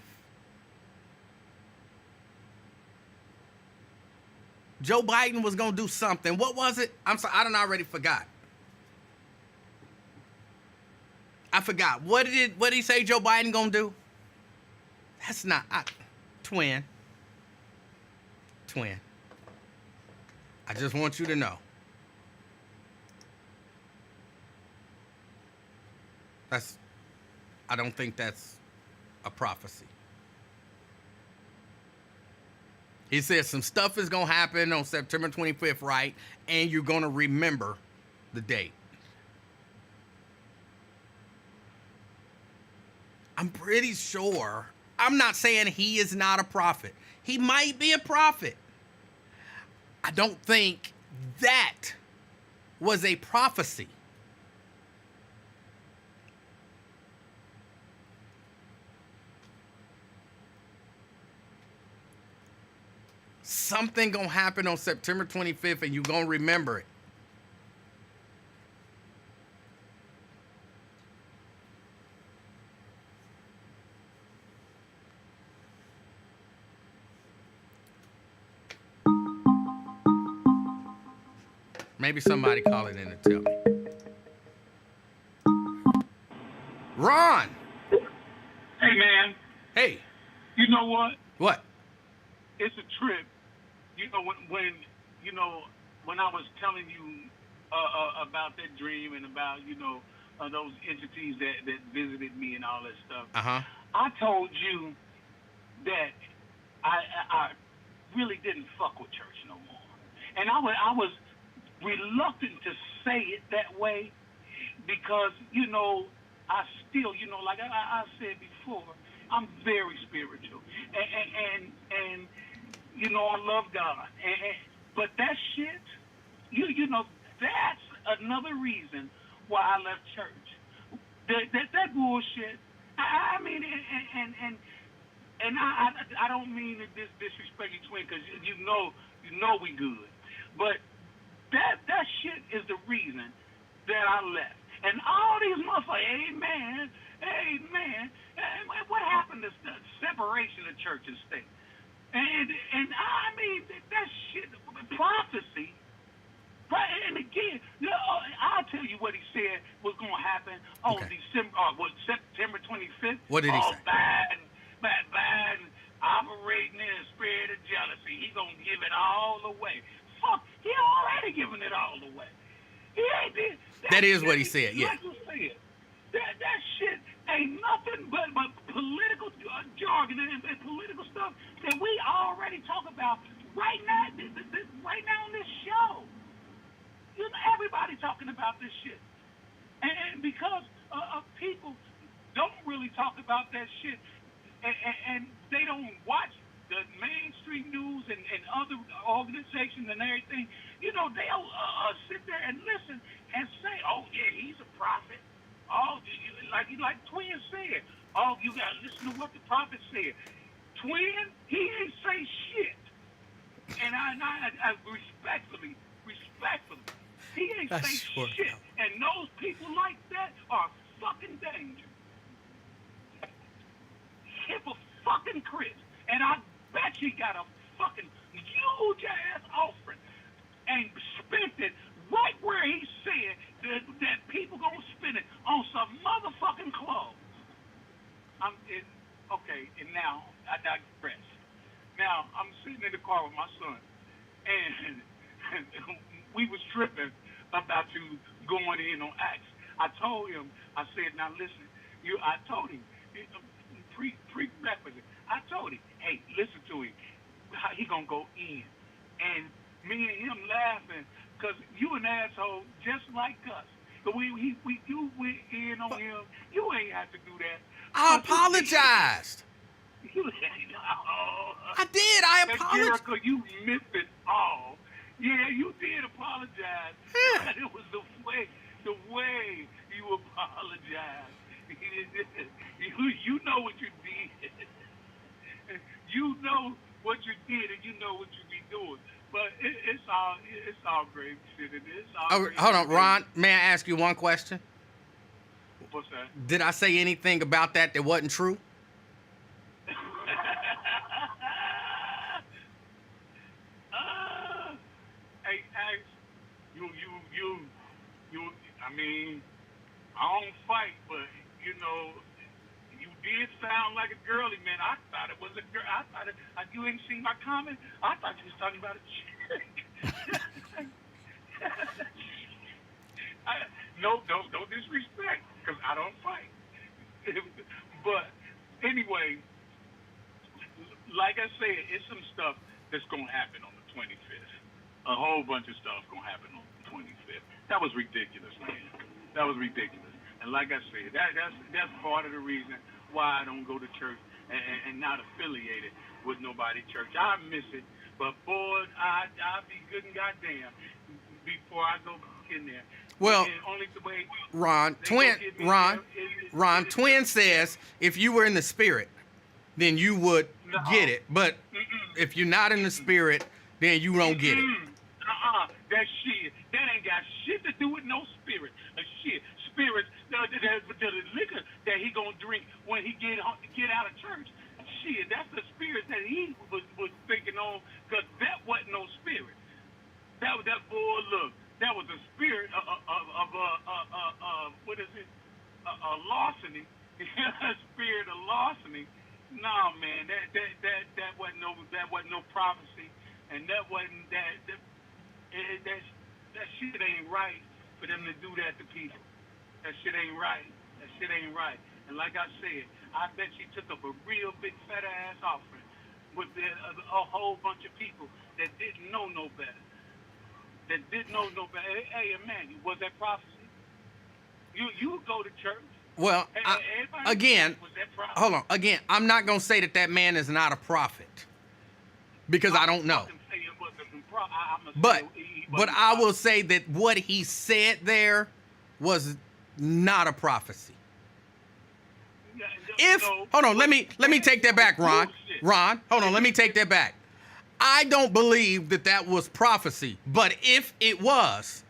Joe Biden was gonna do something. What was it? I'm sorry, I done already forgot. I forgot. What did he say Joe Biden gonna do? That's not twin. I just want you to know. I don't think that's a prophecy. He said some stuff is going to happen on September 25th, right? And you're going to remember the date. I'm pretty sure. I'm not saying he is not a prophet. He might be a prophet. I don't think that was a prophecy. Something gonna happen on September 25th and you're gonna remember it. Maybe somebody call it in and tell me. Ron! Hey, man. Hey. You know what? What? It's a trip. You know, when I was telling you about that dream and about, those entities that visited me and all that stuff, I told you that I really didn't fuck with church no more. And I was reluctant to say it that way because, I still, like I said before, I'm very spiritual. And I love God. But that shit, that's another reason why I left church. That bullshit. I mean, and I don't mean to disrespect you, twin, because you know we good. But that shit is the reason that I left. And all these motherfuckers, amen. What happened to the separation of church and state? And I mean, that shit, prophecy. And again, I'll tell you what he said was going to happen on September 25th. What did he say? Biden operating in a spirit of jealousy. He going to give it all away. Fuck, he already giving it all away. He ain't did. That is what he said, yeah. Like you said, that shit ain't nothing but political jargon and political stuff that we already talk about right now on this show. Everybody talking about this shit. And because people don't really talk about that shit and they don't watch the mainstream news and other organizations and everything, they'll sit there and listen and say, oh, yeah, he's a prophet. Oh, like Twin said, oh, you got to listen to what the prophet said. Twin, he ain't say shit. And I respectfully, he ain't say shit. And those people like that are fucking dangerous. Hypocrite. And I bet you got a fucking huge ass offering and spent it right where he said that people gonna spend it on some motherfucking clothes. Okay, and now I digress. Now I'm sitting in the car with my son, and we was tripping about you going in on Acts. I told him, I said, now listen, I told him, prerequisite. I told him, hey, listen to him. How he gonna go in? And me and him laughing, because you an asshole just like us. But you went in on him. You ain't have to do that. I apologized. I did. I apologized. Jericho, you missed it all. Yeah, you did apologize. But it was the way you apologized. You know what you did. You know what you did, and you know what you be doing. But it's all great shit. Hold on, Ron. May I ask you one question? What's that? Did I say anything about that wasn't true? mean, I don't fight, but you know, you did sound like a girly man. I thought it was a girl. I thought it. You ain't seen my comment. I thought you was talking about a chick. No disrespect, because I don't fight. But anyway, like I said, it's some stuff that's gonna happen on the 25th. A whole bunch of stuff gonna happen on the 25th. That was ridiculous, man. That was ridiculous. And like I said, that's part of the reason why I don't go to church and not affiliated with nobody church. I miss it, but boy, I'll be good and goddamn before I go in there. Well, and only the way Ron, Twin says if you were in the spirit, then you would get it. But if you're not in the spirit, then you don't get it. That shit. That ain't got shit to do with no spirit. Shit. Spirits, the liquor that he gonna drink when he get out of church. Shit, that's the spirit that he was thinking on, because that wasn't no spirit. That boy, look, that was a spirit of what is it? A larceny. A spirit of larceny. No, man, that wasn't no prophecy, and that wasn't that shit ain't right for them to do that to people. That shit ain't right. That shit ain't right. And like I said, I bet she took up a real big fat ass offering with a whole bunch of people that didn't know no better. Hey, Emmanuel, was that prophecy? You go to church. Well, again, hold on. Again, I'm not gonna say that man is not a prophet, because I don't know. But I will say that what he said there was not a prophecy. Hold on, let me take that back, Ron. Hold on, let me take that back. I don't believe that was prophecy, but if it was,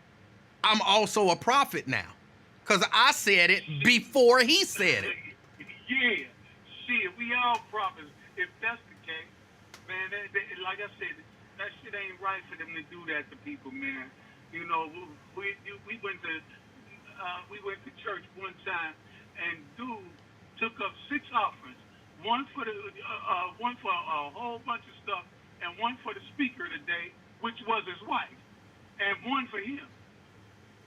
I'm also a prophet now, because I said it before he said it. Yeah, shit, we all prophets. If that's the case, man, like I said, that shit ain't right for them to do that to people, man. You know, we went to church one time, and dude took up 6 offerings, one for a whole bunch of stuff, and one for the speaker today, which was his wife, and one for him.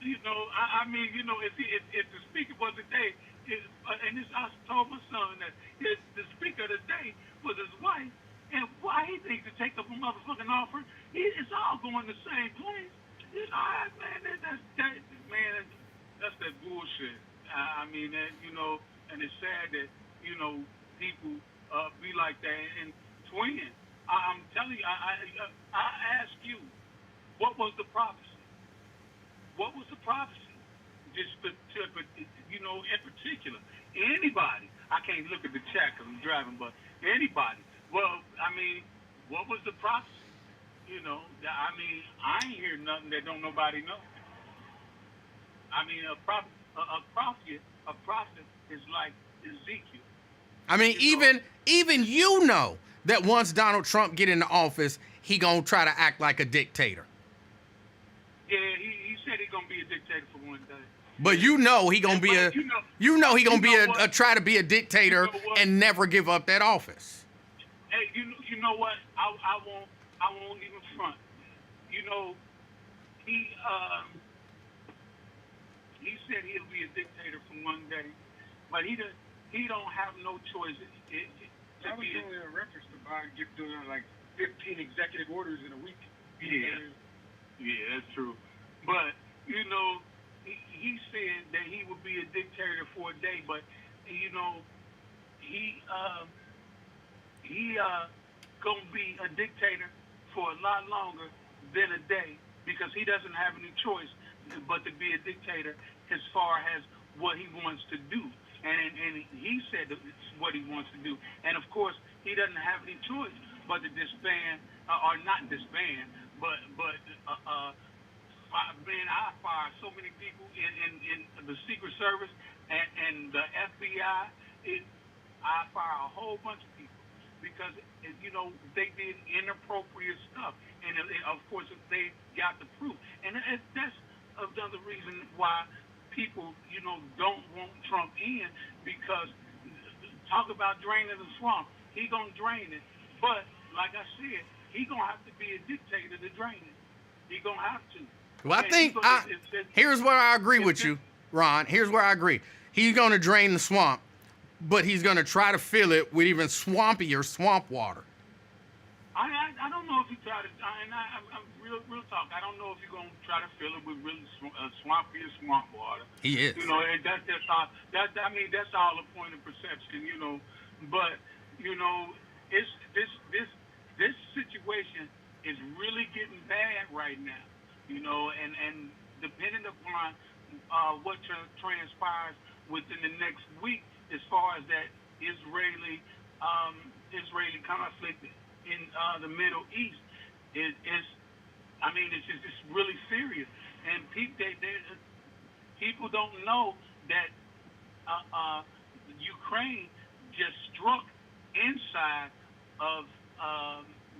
You know, I mean, you know, if the speaker was today, I told my son that the speaker today was his wife, and why he thinks to take up a motherfucking offering, it's all going the same place. It's all right, man. That's that bullshit. I mean, that, you know, and it's sad that, you know, people be like that. And Twin, I'm telling you, I ask you, what was the prophecy? What was the prophecy? Just you know, in particular, anybody. I can't look at the chat because I'm driving, but anybody. Well, I mean, what was the prophecy? You know, I mean, I ain't hear nothing that don't nobody know. I mean, a prophet is like Ezekiel. I mean, even you know that once Donald Trump get into office, he gonna try to act like a dictator. Yeah, he said he's gonna be a dictator for one day. But you know he gonna be try to be a dictator and never give up that office. Hey, you know what? I won't even front. You know, he said he'll be a dictator for one day, but he don't have no choice. That was only a reference to Biden doing like 15 executive orders in a week. Yeah, that's true. But you know, he said that he would be a dictator for a day, but you know, he gonna be a dictator for a lot longer than a day, because he doesn't have any choice but to be a dictator as far as what he wants to do. And he said what he wants to do. And of course, he doesn't have any choice but to disband, or not disband, but man, I fire so many people in the Secret Service and the FBI. I fire a whole bunch of people because, you know, they did inappropriate stuff. And of course, they got the proof. And that's another reason why people, don't want Trump in because talk about draining the swamp. He gonna drain it, but like I said, he gonna have to be a dictator to drain it. He gonna have to. Well, I think here's where I agree with you, Ron. Here's where I agree. He's going to drain the swamp, but he's going to try to fill it with even swampier swamp water. I don't know if he tried to. I'm real talk. I don't know if he's gonna try to fill it with really swampier swamp water. He is. That's all. That's all a point of perception. But it's this situation is really getting bad right now. And depending upon what transpires within the next week, as far as that Israeli conflict in the Middle East, it's really serious. And people don't know that Ukraine just struck inside of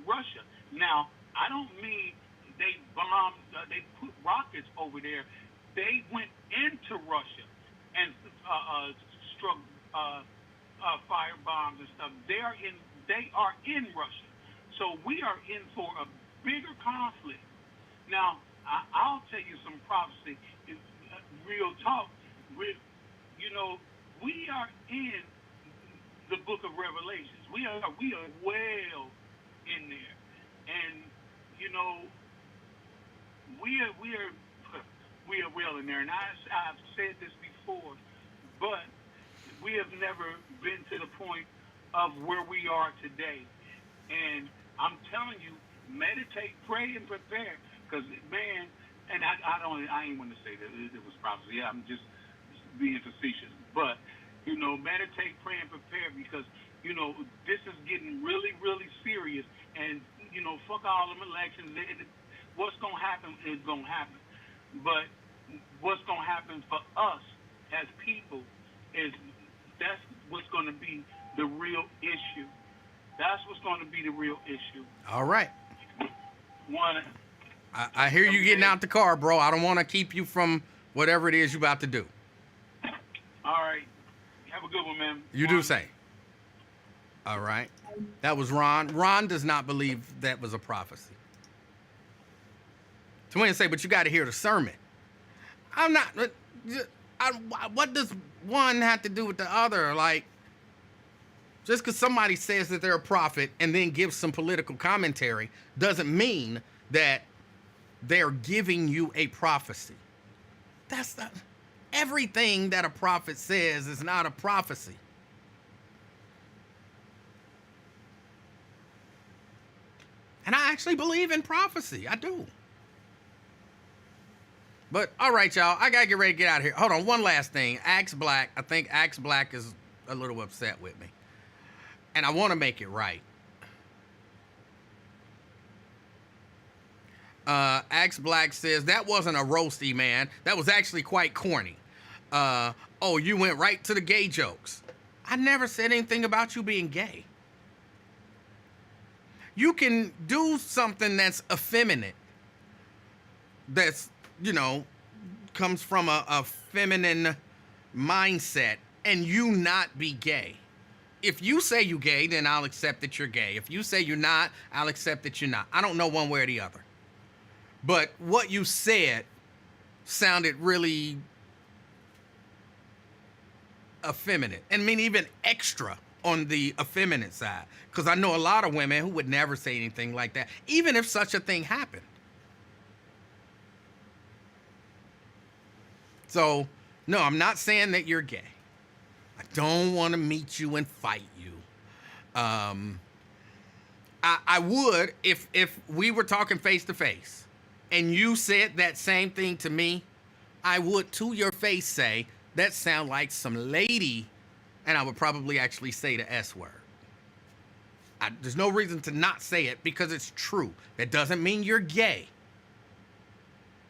Russia. Now, I don't mean they bombed, they put rockets over there. They went into Russia and struck fire bombs and stuff. They are in Russia. So we are in for a bigger conflict. Now, I'll tell you some prophecy. Real talk. We are in the book of Revelations. We are well in there. And, we are well in there. And I've said this before, but we have never been to the point of where we are today. And I'm telling you, meditate, pray, and prepare. Because, man, and I ain't want to say that it was prophecy. I'm just being facetious. But, meditate, pray, and prepare because, this is getting really, really serious. And, fuck all them elections. What's going to happen is going to happen. But what's going to happen for us as people that's what's going to be the real issue. That's what's going to be the real issue. All right. I hear you getting out the car, bro. I don't want to keep you from whatever it is you're about to do. All right. Have a good one, man. You do say. All right. That was Ron. Ron does not believe that was a prophecy. Twin say, but you got to hear the sermon. I'm not. What does one have to do with the other? Like, just because somebody says that they're a prophet and then gives some political commentary doesn't mean that they're giving you a prophecy. That's not. Everything that a prophet says is not a prophecy. And I actually believe in prophecy. I do. But, all right, y'all. I got to get ready to get out of here. Hold on. One last thing. Axe Black. I think Axe Black is a little upset with me. And I want to make it right. Axe Black says, that wasn't a roasty, man. That was actually quite corny. Oh, you went right to the gay jokes. I never said anything about you being gay. You can do something that's effeminate, that's, comes from a feminine mindset, and you not be gay. If you say you're gay, then I'll accept that you're gay. If you say you're not, I'll accept that you're not. I don't know one way or the other. But what you said sounded really effeminate. And I mean, even extra on the effeminate side. Because I know a lot of women who would never say anything like that, even if such a thing happened. So, no, I'm not saying that you're gay. I don't want to meet you and fight you. I would if we were talking face to face and you said that same thing to me, I would to your face say, that sound like some lady, and I would probably actually say the S word. There's no reason to not say it because it's true. That doesn't mean you're gay.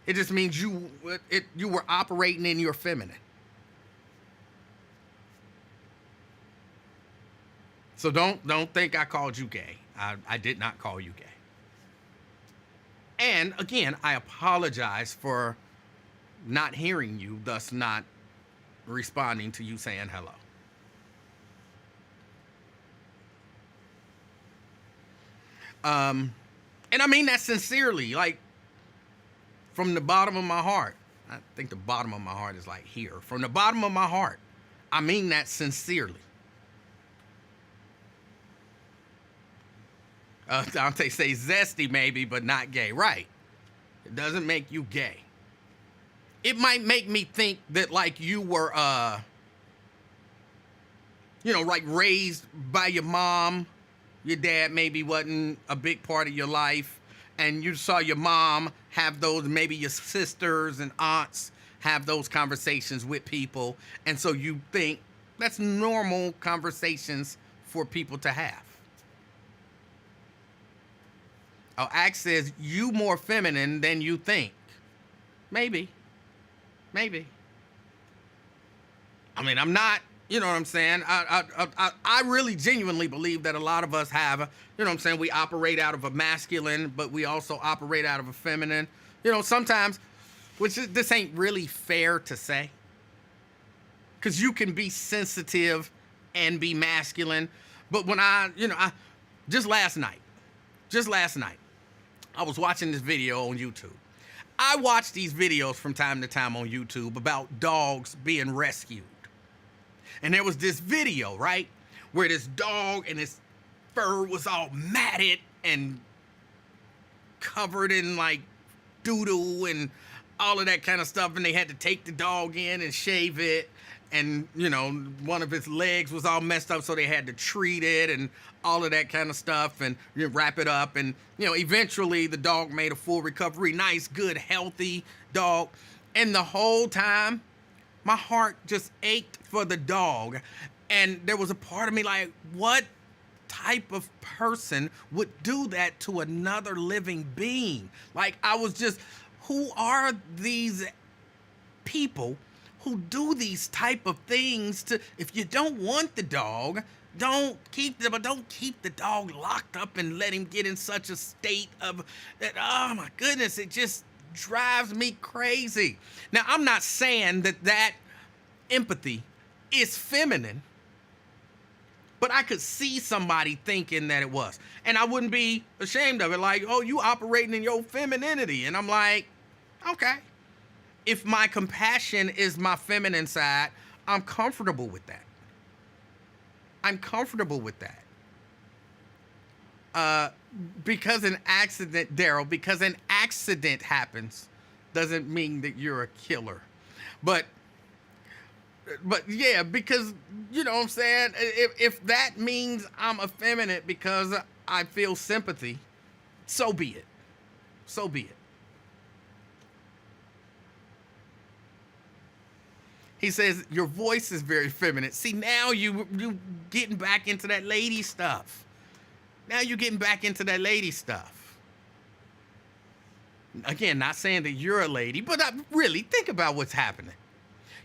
It just means you were operating in your feminine. So don't think I called you gay. I did not call you gay. And again, I apologize for not hearing you, thus not responding to you saying hello. And I mean that sincerely, like from the bottom of my heart. I think the bottom of my heart is like here. From the bottom of my heart, I mean that sincerely. Dante say zesty maybe, but not gay. Right. It doesn't make you gay. It might make me think that like you were, like raised by your mom. Your dad maybe wasn't a big part of your life. And you saw your mom have those, maybe your sisters and aunts have those conversations with people. And so you think that's normal conversations for people to have. Oh, Axe says, you more feminine than you think. Maybe. I mean, I'm not, you know what I'm saying? I really genuinely believe that a lot of us have, you know what I'm saying? We operate out of a masculine, but we also operate out of a feminine. You know, sometimes, this ain't really fair to say. Because you can be sensitive and be masculine. But when just last night, I was watching this video on YouTube. I watch these videos from time to time on YouTube about dogs being rescued. And there was this video, right, where this dog and his fur was all matted and covered in like doo-doo and all of that kind of stuff. And they had to take the dog in and shave it. And, one of his legs was all messed up, so they had to treat it and all of that kind of stuff and wrap it up. And, eventually the dog made a full recovery. Nice, good, healthy dog. And the whole time, my heart just ached for the dog. And there was a part of me like, what type of person would do that to another living being? Like, I was just, who are these people who do these type of things to, if you don't want the dog, don't keep the dog locked up and let him get in such a state of that. Oh my goodness, it just drives me crazy. Now, I'm not saying that empathy is feminine, but I could see somebody thinking that it was. And I wouldn't be ashamed of it. Like, oh, you operating in your femininity. And I'm like, okay. If my compassion is my feminine side, I'm comfortable with that. Because an accident, Daryl, because an accident happens doesn't mean that you're a killer. But yeah, because, you know what I'm saying? If that means I'm effeminate because I feel sympathy, so be it. He says, your voice is very feminine. See, now you getting back into that lady stuff. Again, not saying that you're a lady, but really think about what's happening.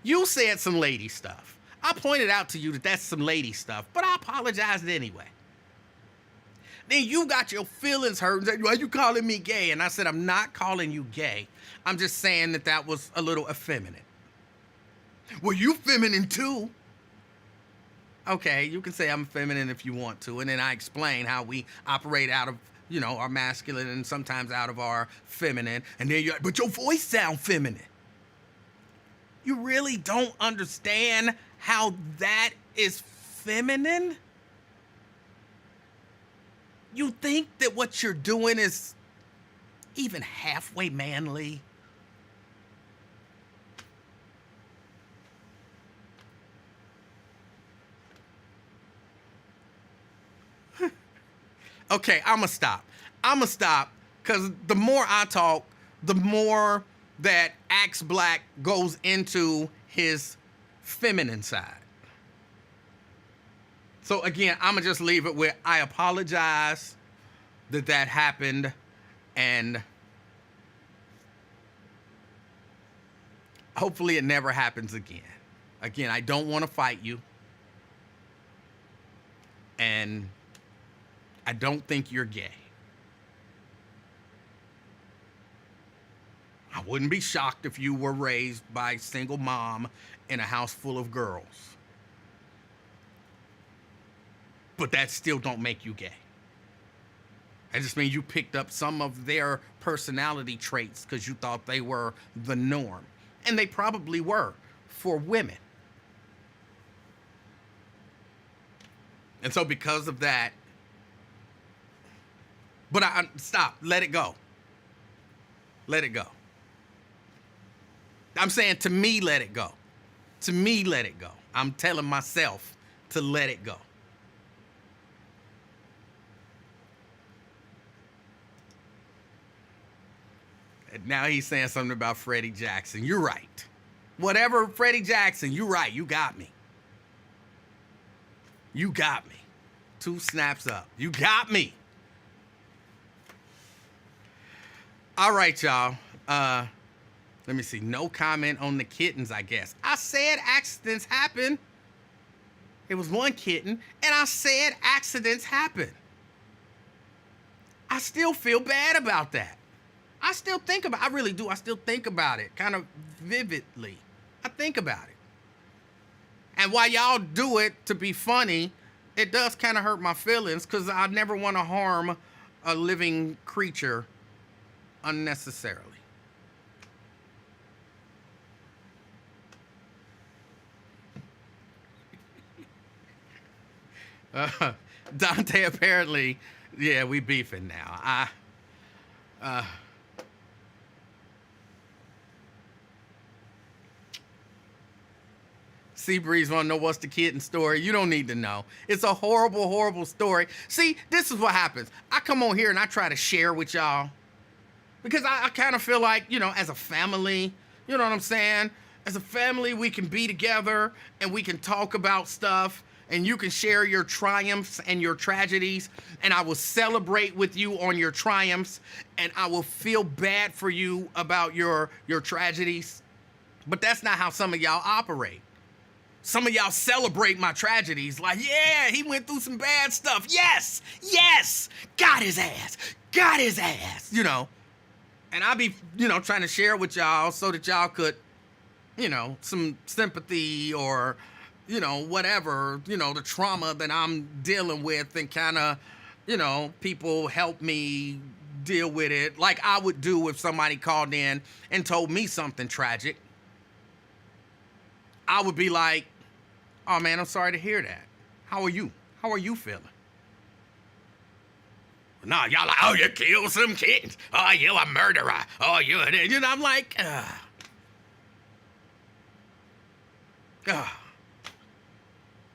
You said some lady stuff. I pointed out to you that that's some lady stuff, but I apologized anyway. Then you got your feelings hurt and said, why are you calling me gay? And I said, I'm not calling you gay. I'm just saying that was a little effeminate. Well, you feminine too. Okay, you can say I'm feminine if you want to. And then I explain how we operate out of, our masculine and sometimes out of our feminine. And then you're like, but your voice sound feminine. You really don't understand how that is feminine? You think that what you're doing is even halfway manly? Okay, I'm going to stop because the more I talk, the more that Axe Black goes into his feminine side. So again, I'm going to just leave it with, I apologize that happened, and hopefully it never happens again. Again, I don't want to fight you, and I don't think you're gay. I I wouldn't be shocked if you were raised by a single mom in a house full of girls. But that still don't make you gay. That just means you picked up some of their personality traits because you thought they were the norm. And they probably were for women. And so because of that, but stop, let it go. Let it go. I'm saying to me, let it go. To me, let it go. I'm telling myself to let it go. And now he's saying something about Freddie Jackson. You're right. Whatever, Freddie Jackson, you're right. You got me. You got me. 2 snaps up. You got me. All right, y'all. Let me see. No comment on the kittens, I guess. I said accidents happen. It was one kitten, and I said accidents happen. I still feel bad about that. I still think about it. I really do. I still think about it kind of vividly. I think about it. And while y'all do it to be funny, it does kind of hurt my feelings because I never want to harm a living creature unnecessarily. Dante, apparently, yeah, we beefing now. Seabreeze want to know what's the kitten story. You don't need to know. It's a horrible, horrible story. See, this is what happens. I come on here and I try to share with y'all because I kind of feel like, you know, as a family, you know what I'm saying? As a family, we can be together and we can talk about stuff and you can share your triumphs and your tragedies, and I will celebrate with you on your triumphs, and I will feel bad for you about your tragedies. But that's not how some of y'all operate. Some of y'all celebrate my tragedies like, yeah, he went through some bad stuff. Yes, yes, got his ass, you know. And I be, you know, trying to share with y'all so that y'all could, you know, some sympathy or, you know, whatever, you know, the trauma that I'm dealing with, and kind of, you know, people help me deal with it like I would do if somebody called in and told me something tragic. I would be like, oh man, I'm sorry to hear that. How are you? How are you feeling? Nah, y'all like, oh, you killed some kittens. Oh, you a murderer. Oh, you know, I'm like,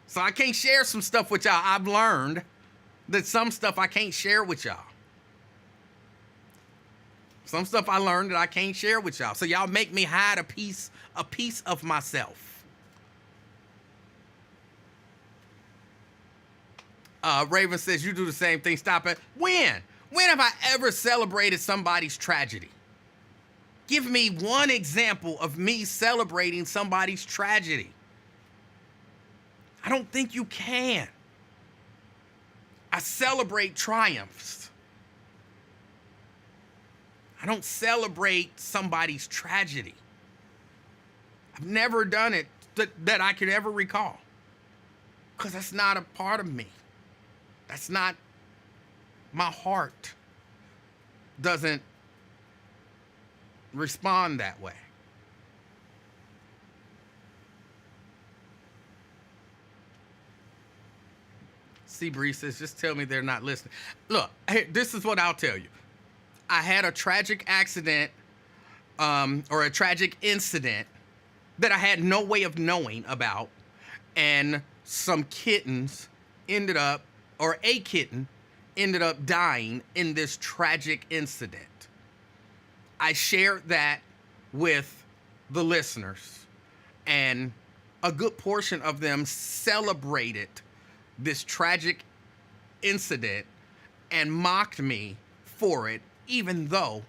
So I can't share some stuff with y'all. I've learned that some stuff I can't share with y'all. Some stuff I learned that I can't share with y'all. So y'all make me hide a piece of myself. Raven says, you do the same thing. Stop it. When? When have I ever celebrated somebody's tragedy? Give me one example of me celebrating somebody's tragedy. I don't think you can. I celebrate triumphs. I don't celebrate somebody's tragedy. I've never done it that I could ever recall. Because that's not a part of me. That's not, my heart doesn't respond that way. Seabree says, just tell me they're not listening. Look, this is what I'll tell you. I had a tragic accident, or a tragic incident that I had no way of knowing about, and some kittens ended up, or a kitten ended up dying in this tragic incident. I shared that with the listeners, and a good portion of them celebrated this tragic incident and mocked me for it, even though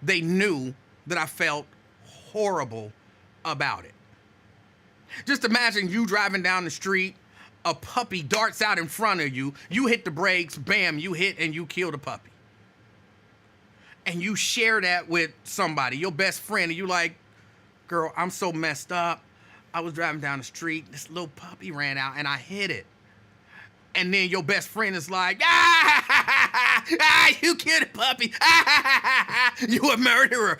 they knew that I felt horrible about it. Just imagine you driving down the street, a puppy darts out in front of you, you hit the brakes, bam, you hit and you kill the puppy. and you share that with somebody, your best friend, and you like, girl, I'm so messed up. I was driving down the street, this little puppy ran out, and I hit it. And then your best friend is like, you killed a puppy. You a murderer.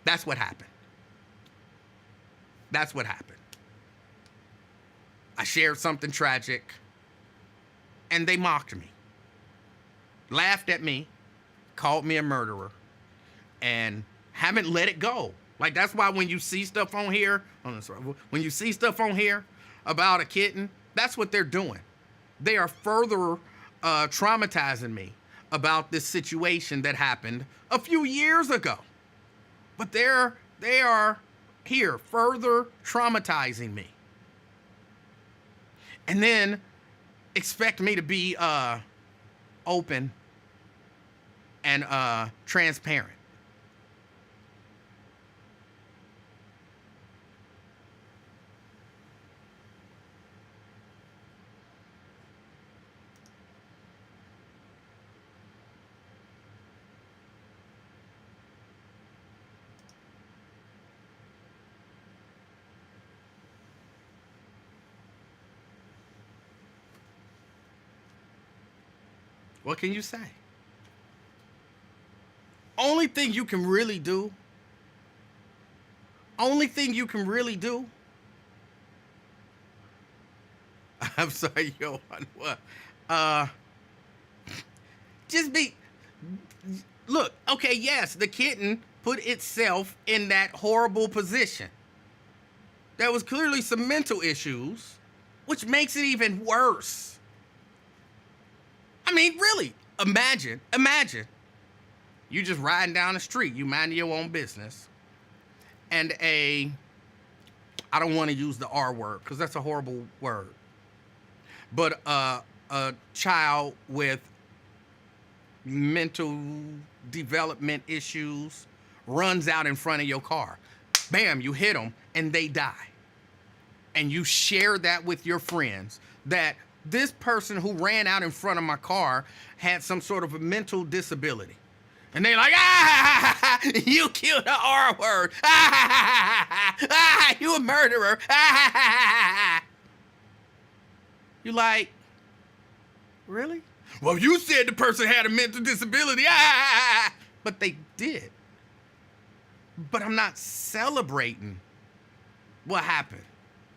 That's what happened. That's what happened. I shared something tragic, and they mocked me, laughed at me, called me a murderer, and haven't let it go. Like, that's why when you see stuff on here, when you see stuff on here about a kitten, that's what they're doing. They are further traumatizing me about this situation that happened a few years ago. But they are here further traumatizing me. And then expect me to be open and transparent. What can you say? Only thing you can really do. I'm sorry, yo, what? Just be, look, okay, yes, the kitten put itself in that horrible position. There was clearly some mental issues, which makes it even worse. I mean, really, imagine, you just riding down the street, you minding your own business, and I don't want to use the R word because that's a horrible word, but a child with mental development issues runs out in front of your car. Bam, you hit them and they die. And you share that with your friends that this person who ran out in front of my car had some sort of a mental disability. And they like, you killed the R word. You a murderer. You like, really? Well, you said the person had a mental disability. But they did. But I'm not celebrating what happened.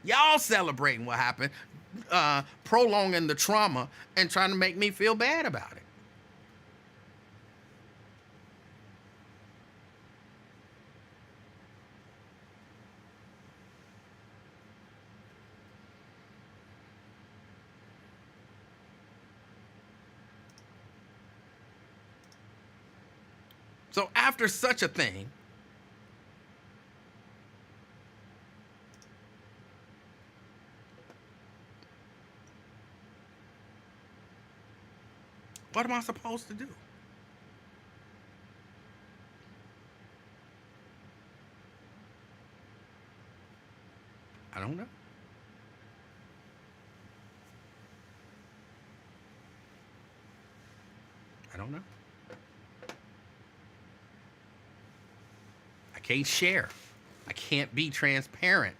Y'all celebrating what happened, prolonging the trauma and trying to make me feel bad about it. So after such a thing, what am I supposed to do? I don't know. I don't know. I can't share. I can't be transparent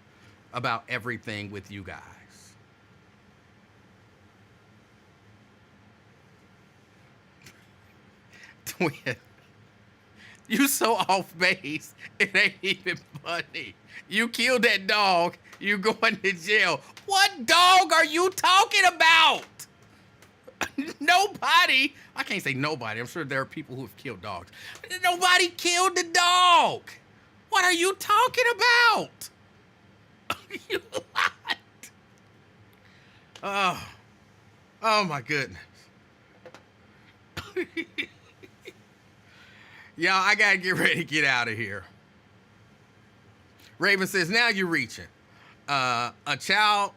about everything with you guys. Twin, you so off base, it ain't even funny. You killed that dog, you going to jail. What dog are you talking about? Nobody, I can't say nobody, I'm sure there are people who have killed dogs. Nobody killed the dog. What are you talking about? You lied. Oh my goodness. Y'all, I gotta get ready to get out of here. Raven says, now you're reaching. A child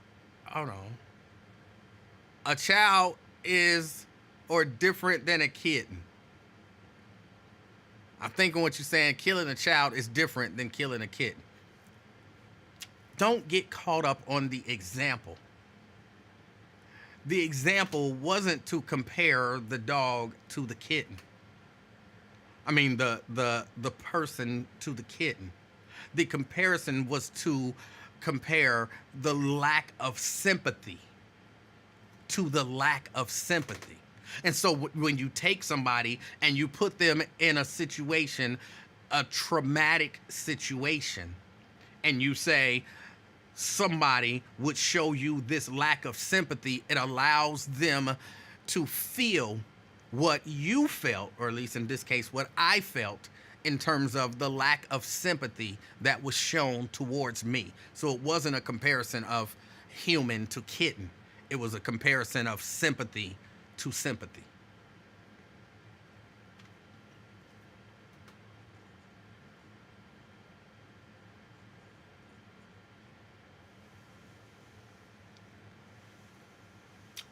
is or different than a kitten. I'm thinking what you're saying, killing a child is different than killing a kitten. Don't get caught up on the example. The example wasn't to compare the dog to the kitten. I mean, the person to the kitten. The comparison was to compare the lack of sympathy to the lack of sympathy. And so when you take somebody and you put them in a situation, a traumatic situation, and you say somebody would show you this lack of sympathy, it allows them to feel what you felt, or at least in this case, what I felt in terms of the lack of sympathy that was shown towards me. So it wasn't a comparison of human to kitten. It was a comparison of sympathy to sympathy.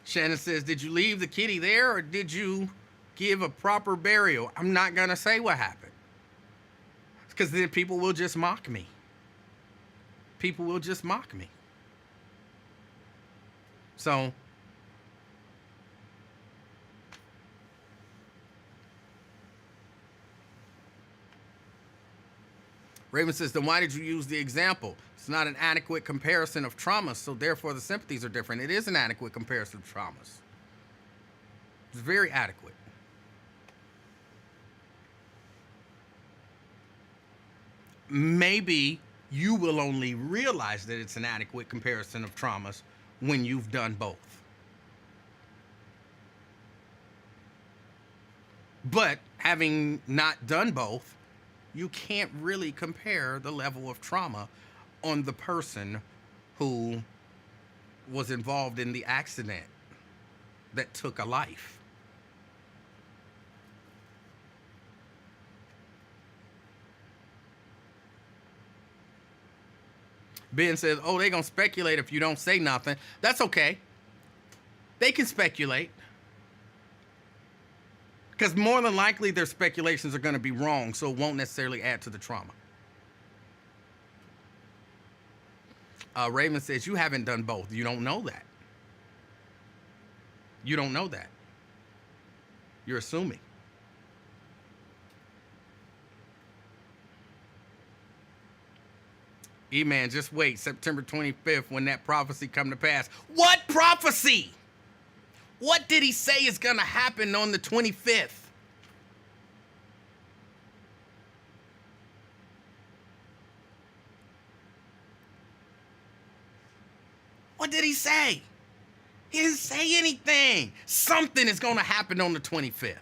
Shannon says, did you leave the kitty there or did you give a proper burial? I'm not going to say what happened. Because then people will just mock me. People will just mock me. So, Raven says, then why did you use the example? It's not an adequate comparison of traumas, so therefore the sympathies are different. It is an adequate comparison of traumas. It's very adequate. Maybe you will only realize that it's an adequate comparison of traumas when you've done both. But having not done both, you can't really compare the level of trauma on the person who was involved in the accident that took a life. Ben says, oh, they're going to speculate if you don't say nothing. That's okay. They can speculate. Because more than likely their speculations are going to be wrong, so it won't necessarily add to the trauma. Raven says, you haven't done both. You don't know that. You don't know that. You're assuming. E-Man, just wait. September 25th when that prophecy come to pass. What prophecy? What did he say is going to happen on the 25th? What did he say? He didn't say anything. Something is going to happen on the 25th.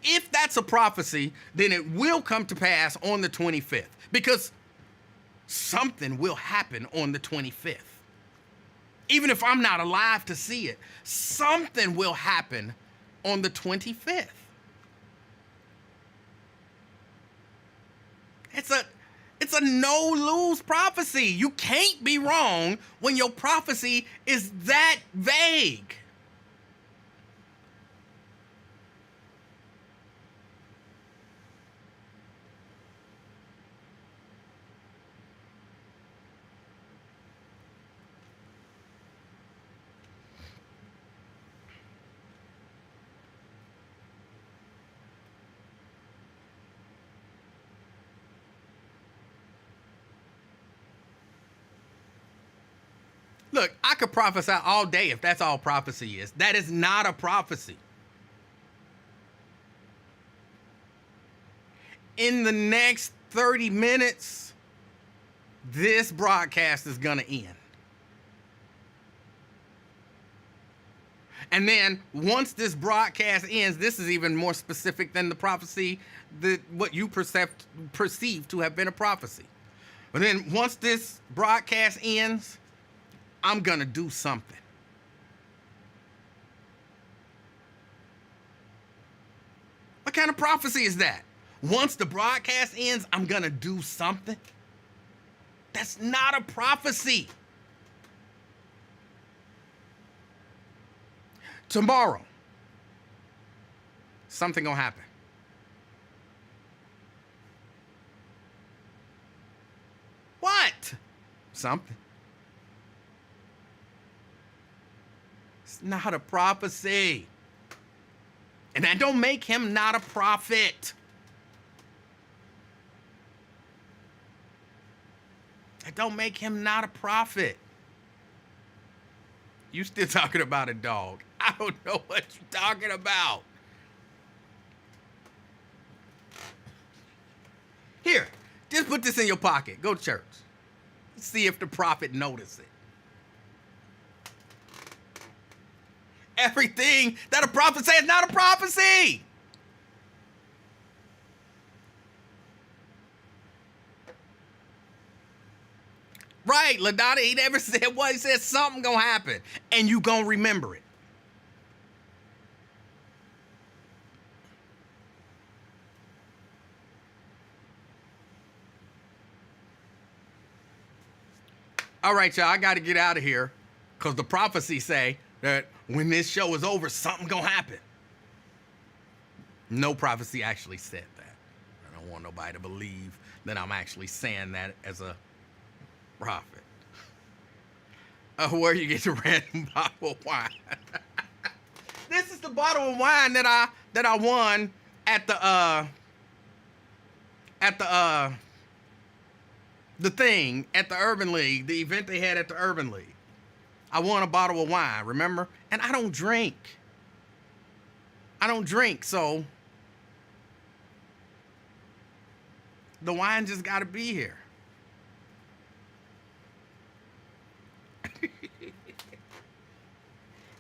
If that's a prophecy, then it will come to pass on the 25th. Because something will happen on the 25th. Even if I'm not alive to see it, something will happen on the 25th. It's a no-lose prophecy. You can't be wrong when your prophecy is that vague. Look, I could prophesy all day if that's all prophecy is. That is not a prophecy. In the next 30 minutes, this broadcast is going to end. And then once this broadcast ends, this is even more specific than the prophecy, what you perceive to have been a prophecy. But then once this broadcast ends, I'm going to do something. What kind of prophecy is that? Once the broadcast ends, I'm going to do something? That's not a prophecy. Tomorrow, something going to happen. What? Something. It's not a prophecy. And that don't make him not a prophet. That don't make him not a prophet. You still talking about a dog. I don't know what you're talking about. Here, just put this in your pocket. Go to church. See if the prophet noticed it. Everything that a prophet says is not a prophecy. Right, LaDonna, he never said what. He said something gonna happen, and you gonna remember it. All right, y'all, I got to get out of here because the prophecy say that when this show is over, something gonna happen. No prophecy actually said that. I don't want nobody to believe that I'm actually saying that as a prophet. Where you get the random bottle of wine. This is the bottle of wine that I won at the thing at the Urban League, the event they had at the Urban League. I won a bottle of wine, remember? And I don't drink. So the wine just got to be here.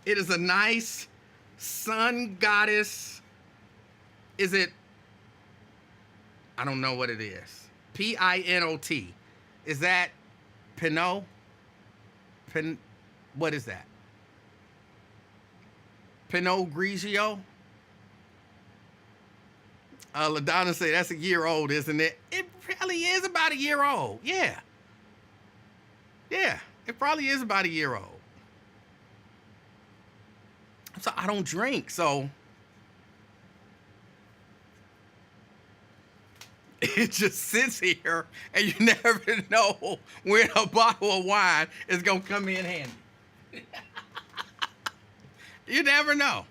It is a nice sun goddess. Is it? I don't know what it is. Pinot. Is that Pinot? What is that? Pinot Grigio? LaDonna said that's a year old, isn't it? It probably is about a year old. Yeah. Yeah, it probably is about a year old. So I don't drink, so it just sits here, and you never know when a bottle of wine is gonna come in handy. You never know.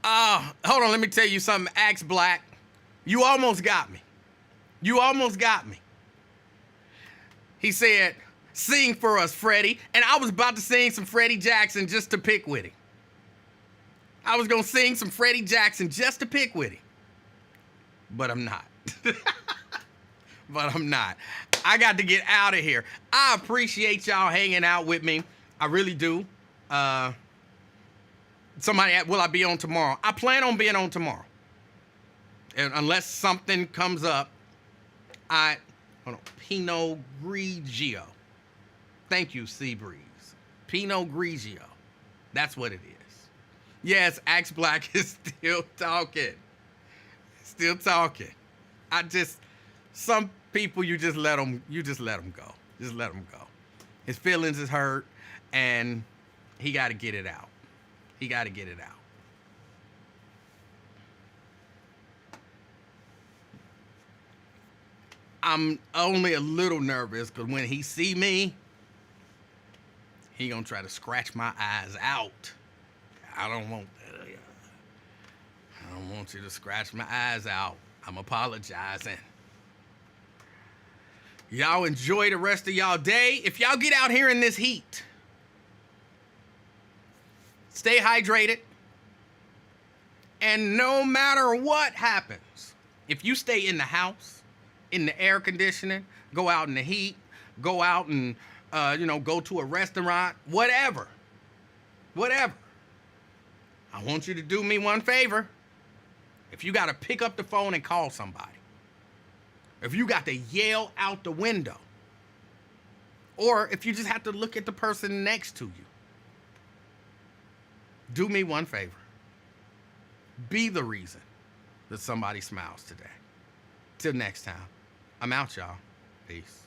Hold on, let me tell you something. Axe Black, you almost got me. He said, sing for us, Freddie. And I was about to sing some Freddie Jackson just to pick with him. I was going to sing some Freddie Jackson just to pick with him. But I'm not. I got to get out of here. I appreciate y'all hanging out with me. I really do. Somebody asked, will I be on tomorrow? I plan on being on tomorrow. And unless something comes up, hold on, Pinot Grigio. Thank you, Seabreeze. Pinot Grigio. That's what it is. Yes, Axe Black is still talking. Some people you just let them go. Just let them go. His feelings is hurt, and he got to get it out. I'm only a little nervous because when he see me, he gonna try to scratch my eyes out. I don't want that. I don't want you to scratch my eyes out. I'm apologizing. Y'all enjoy the rest of y'all day. If y'all get out here in this heat, stay hydrated. And no matter what happens, if you stay in the house, in the air conditioning, go out in the heat, go out and, go to a restaurant, whatever. I want you to do me one favor. If you got to pick up the phone and call somebody, if you got to yell out the window, or if you just have to look at the person next to you, do me one favor. Be the reason that somebody smiles today. Till next time, I'm out, y'all. Peace.